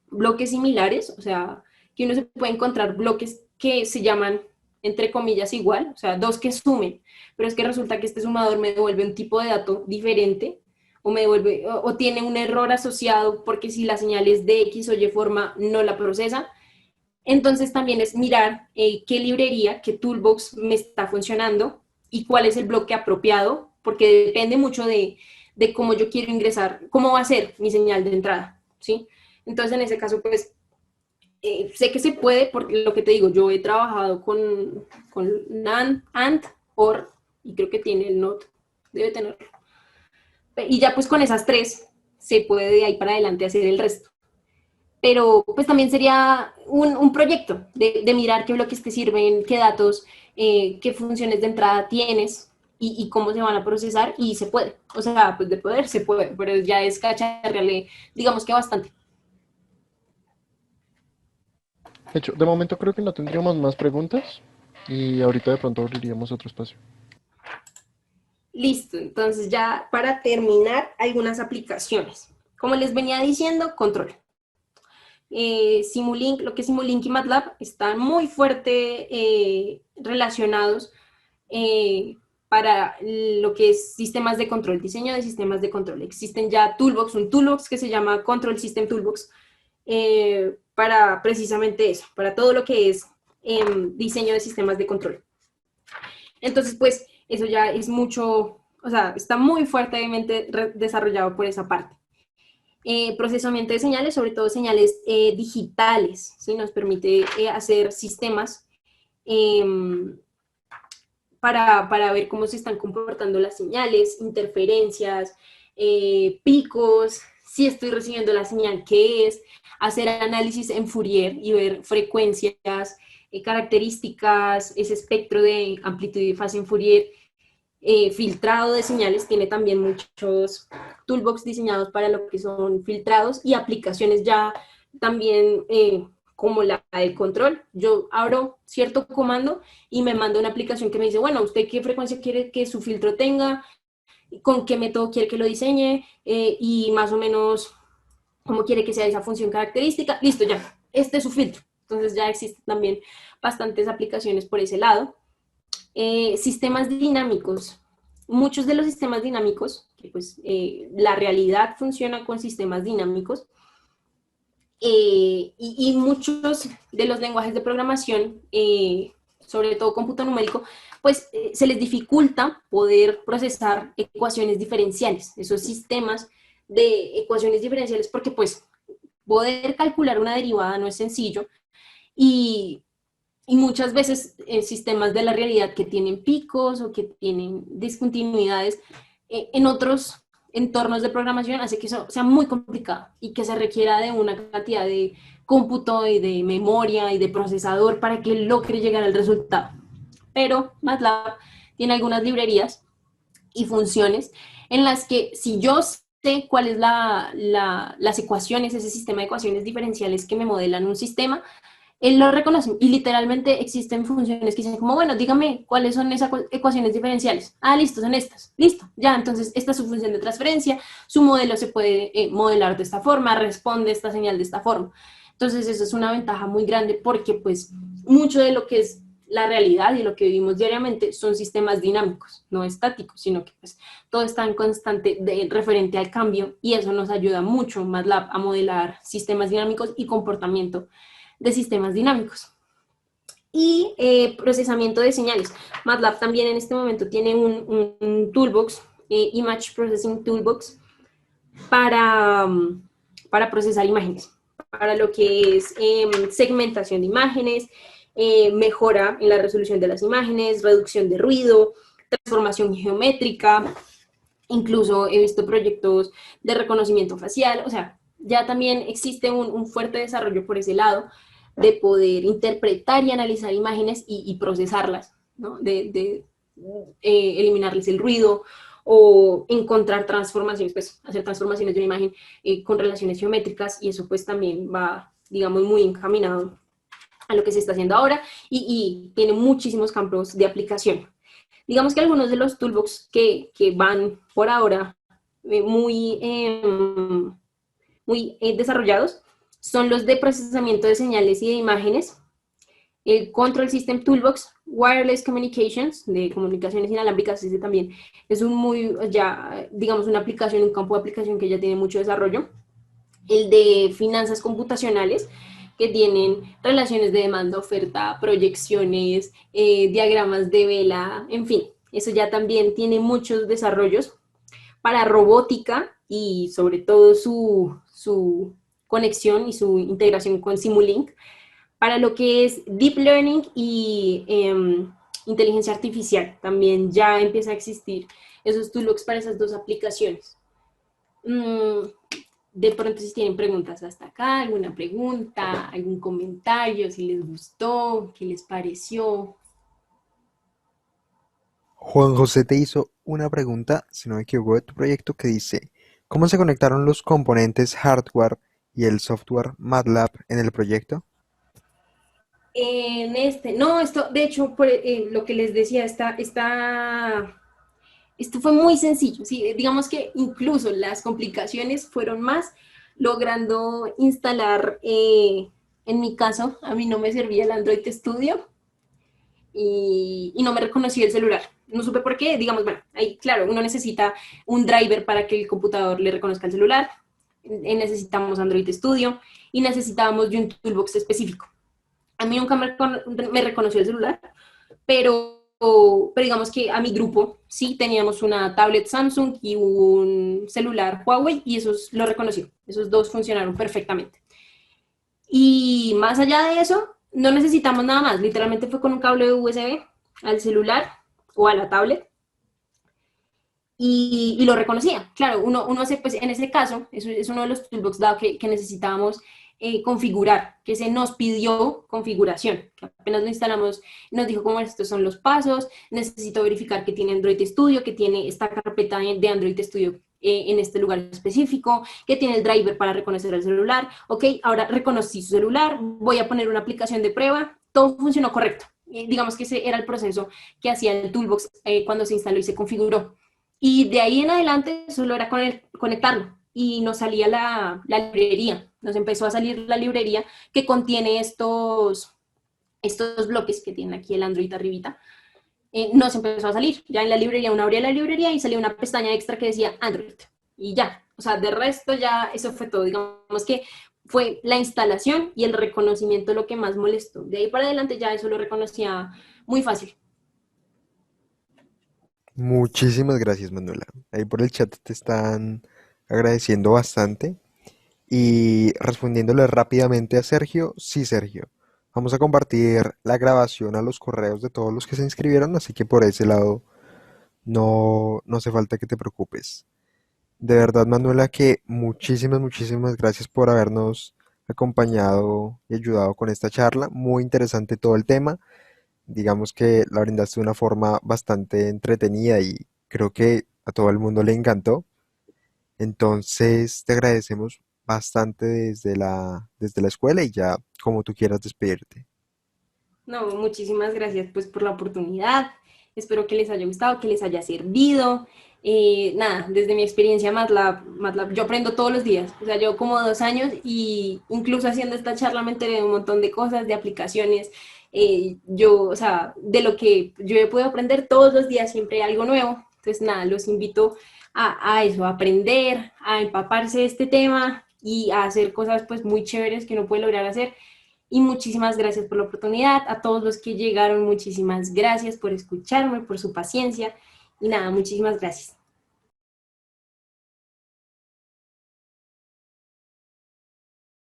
bloques similares, o sea, que uno se puede encontrar bloques que se llaman, entre comillas, igual, o sea, dos que sumen, pero es que resulta que este sumador me devuelve un tipo de dato diferente, o me devuelve, o tiene un error asociado, porque si la señal es de X o Y forma, no la procesa. Entonces también es mirar qué librería, qué toolbox me está funcionando y cuál es el bloque apropiado, porque depende mucho de cómo yo quiero ingresar, cómo va a ser mi señal de entrada, ¿sí? Entonces en ese caso, pues, sé que se puede, porque lo que te digo, yo he trabajado con NAND, AND, OR, y creo que tiene el NOT, debe tenerlo. Y ya pues con esas tres se puede de ahí para adelante hacer el resto. Pero pues también sería un proyecto de mirar qué bloques te sirven, qué datos, qué funciones de entrada tienes y cómo se van a procesar y se puede. O sea, pues de poder se puede, pero ya es cacharrearle, digamos que bastante. De hecho, de momento creo que no tendríamos más preguntas y ahorita de pronto abriríamos otro espacio. Listo, entonces ya para terminar, algunas aplicaciones. Como les venía diciendo, control. Simulink, lo que es Simulink y MATLAB están muy fuerte relacionados para lo que es sistemas de control, diseño de sistemas de control. Existen ya un toolbox que se llama Control System Toolbox para precisamente eso, para todo lo que es diseño de sistemas de control. Entonces, pues, eso ya es mucho, o sea, está muy fuertemente desarrollado por esa parte. Procesamiento de señales, sobre todo señales digitales, ¿sí? Nos permite hacer sistemas para ver cómo se están comportando las señales, interferencias, picos, si estoy recibiendo la señal, qué es, hacer análisis en Fourier y ver frecuencias, características, ese espectro de amplitud y fase en Fourier, filtrado de señales, tiene también muchos toolbox diseñados para lo que son filtrados y aplicaciones ya también como la del control. Yo abro cierto comando y me manda una aplicación que me dice, bueno, ¿usted qué frecuencia quiere que su filtro tenga? ¿Con qué método quiere que lo diseñe? Y más o menos cómo quiere que sea esa función característica, listo, ya, este es su filtro. Entonces ya existen también bastantes aplicaciones por ese lado. Sistemas dinámicos. Muchos de los sistemas dinámicos, que pues la realidad funciona con sistemas dinámicos, y muchos de los lenguajes de programación, sobre todo cómputo numérico, pues se les dificulta poder procesar ecuaciones diferenciales, esos sistemas de ecuaciones diferenciales, porque pues poder calcular una derivada no es sencillo, y muchas veces sistemas de la realidad que tienen picos o que tienen discontinuidades en otros entornos de programación hace que eso sea muy complicado y que se requiera de una cantidad de cómputo y de memoria y de procesador para que logre llegar al resultado. Pero MATLAB tiene algunas librerías y funciones en las que si yo sé cuáles las ecuaciones, ese sistema de ecuaciones diferenciales que me modelan un sistema, él lo reconoce y literalmente existen funciones que dicen como, bueno, dígame cuáles son esas ecuaciones diferenciales. Ah, listo, son estas. Listo, ya, entonces esta es su función de transferencia, su modelo se puede modelar de esta forma, responde esta señal de esta forma. Entonces eso es una ventaja muy grande porque pues mucho de lo que es la realidad y lo que vivimos diariamente son sistemas dinámicos, no estáticos, sino que pues todo está en constante referente al cambio y eso nos ayuda mucho MATLAB a modelar sistemas dinámicos y comportamiento de sistemas dinámicos. Y procesamiento de señales. MATLAB también en este momento tiene un toolbox, Image Processing Toolbox, para procesar imágenes, para lo que es segmentación de imágenes, mejora en la resolución de las imágenes, reducción de ruido, transformación geométrica, incluso he visto proyectos de reconocimiento facial, o sea, ya también existe un fuerte desarrollo por ese lado, de poder interpretar y analizar imágenes y procesarlas, ¿no? de eliminarles el ruido o encontrar transformaciones, pues hacer transformaciones de una imagen con relaciones geométricas y eso pues también va, digamos, muy encaminado a lo que se está haciendo ahora y tiene muchísimos campos de aplicación. Digamos que algunos de los toolbox que van por ahora muy desarrollados son los de procesamiento de señales y de imágenes, el Control System Toolbox, Wireless Communications, de comunicaciones inalámbricas, ese también es un muy, ya, digamos, una aplicación, un campo de aplicación que ya tiene mucho desarrollo, el de finanzas computacionales, que tienen relaciones de demanda-oferta, proyecciones, diagramas de vela, en fin, eso ya también tiene muchos desarrollos para robótica y sobre todo su conexión y su integración con Simulink, para lo que es Deep Learning y inteligencia artificial. También ya empieza a existir esos toolbox para esas dos aplicaciones. De pronto si tienen preguntas hasta acá, alguna pregunta, algún comentario, si les gustó, qué les pareció. Juan José te hizo una pregunta, si no me equivoco, de tu proyecto que dice, ¿cómo se conectaron los componentes hardware y el software MATLAB en el proyecto? No, esto, de hecho, por, lo que les decía, esto fue muy sencillo, ¿sí? Digamos que incluso las complicaciones fueron más logrando instalar, en mi caso, a mí no me servía el Android Studio y no me reconocía el celular. No supe por qué, digamos, bueno, ahí claro, uno necesita un driver para que el computador le reconozca el celular, necesitamos Android Studio y necesitábamos de un toolbox específico. A mí nunca me reconoció el celular, pero digamos que a mi grupo sí teníamos una tablet Samsung y un celular Huawei y esos lo reconoció. Esos dos funcionaron perfectamente. Y más allá de eso, no necesitamos nada más. Literalmente fue con un cable USB al celular o a la tablet y lo reconocía. Claro, uno hace, pues en ese caso, eso es uno de los toolbox dado que necesitábamos configurar, que se nos pidió configuración, que apenas lo instalamos, nos dijo cómo estos son los pasos, necesito verificar que tiene Android Studio, que tiene esta carpeta de Android Studio en este lugar específico, que tiene el driver para reconocer el celular, ok, ahora reconocí su celular, voy a poner una aplicación de prueba, todo funcionó correcto. Digamos que ese era el proceso que hacía el Toolbox cuando se instaló y se configuró. Y de ahí en adelante solo era conectarlo. y nos salía la librería, nos empezó a salir la librería que contiene estos bloques que tiene aquí el Android arribita. Nos empezó a salir, ya en la librería, uno abría la librería y salía una pestaña extra que decía Android, y ya, o sea, de resto ya eso fue todo, digamos que fue la instalación y el reconocimiento lo que más molestó, de ahí para adelante ya eso lo reconocía muy fácil. Muchísimas gracias, Manuela. Ahí por el chat te están agradeciendo bastante. Y respondiéndole rápidamente a Sergio, sí, Sergio. Vamos a compartir la grabación a los correos de todos los que se inscribieron, así que por ese lado no hace falta que te preocupes. De verdad, Manuela, que muchísimas gracias por habernos acompañado y ayudado con esta charla. Muy interesante todo el tema. Digamos que la brindaste de una forma bastante entretenida y creo que a todo el mundo le encantó. Entonces, te agradecemos bastante desde la escuela y ya como tú quieras despedirte. No, muchísimas gracias pues por la oportunidad. Espero que les haya gustado, que les haya servido. Nada, desde mi experiencia MATLAB, yo aprendo todos los días. O sea, llevo como 2 años y incluso haciendo esta charla me enteré de un montón de cosas, de aplicaciones. O sea, de lo que yo he podido aprender todos los días, siempre hay algo nuevo. Entonces, nada, los invito a eso, a aprender, a empaparse de este tema y a hacer cosas pues muy chéveres que uno puede lograr hacer. Y muchísimas gracias por la oportunidad. A todos los que llegaron, muchísimas gracias por escucharme, por su paciencia. Y nada, muchísimas gracias.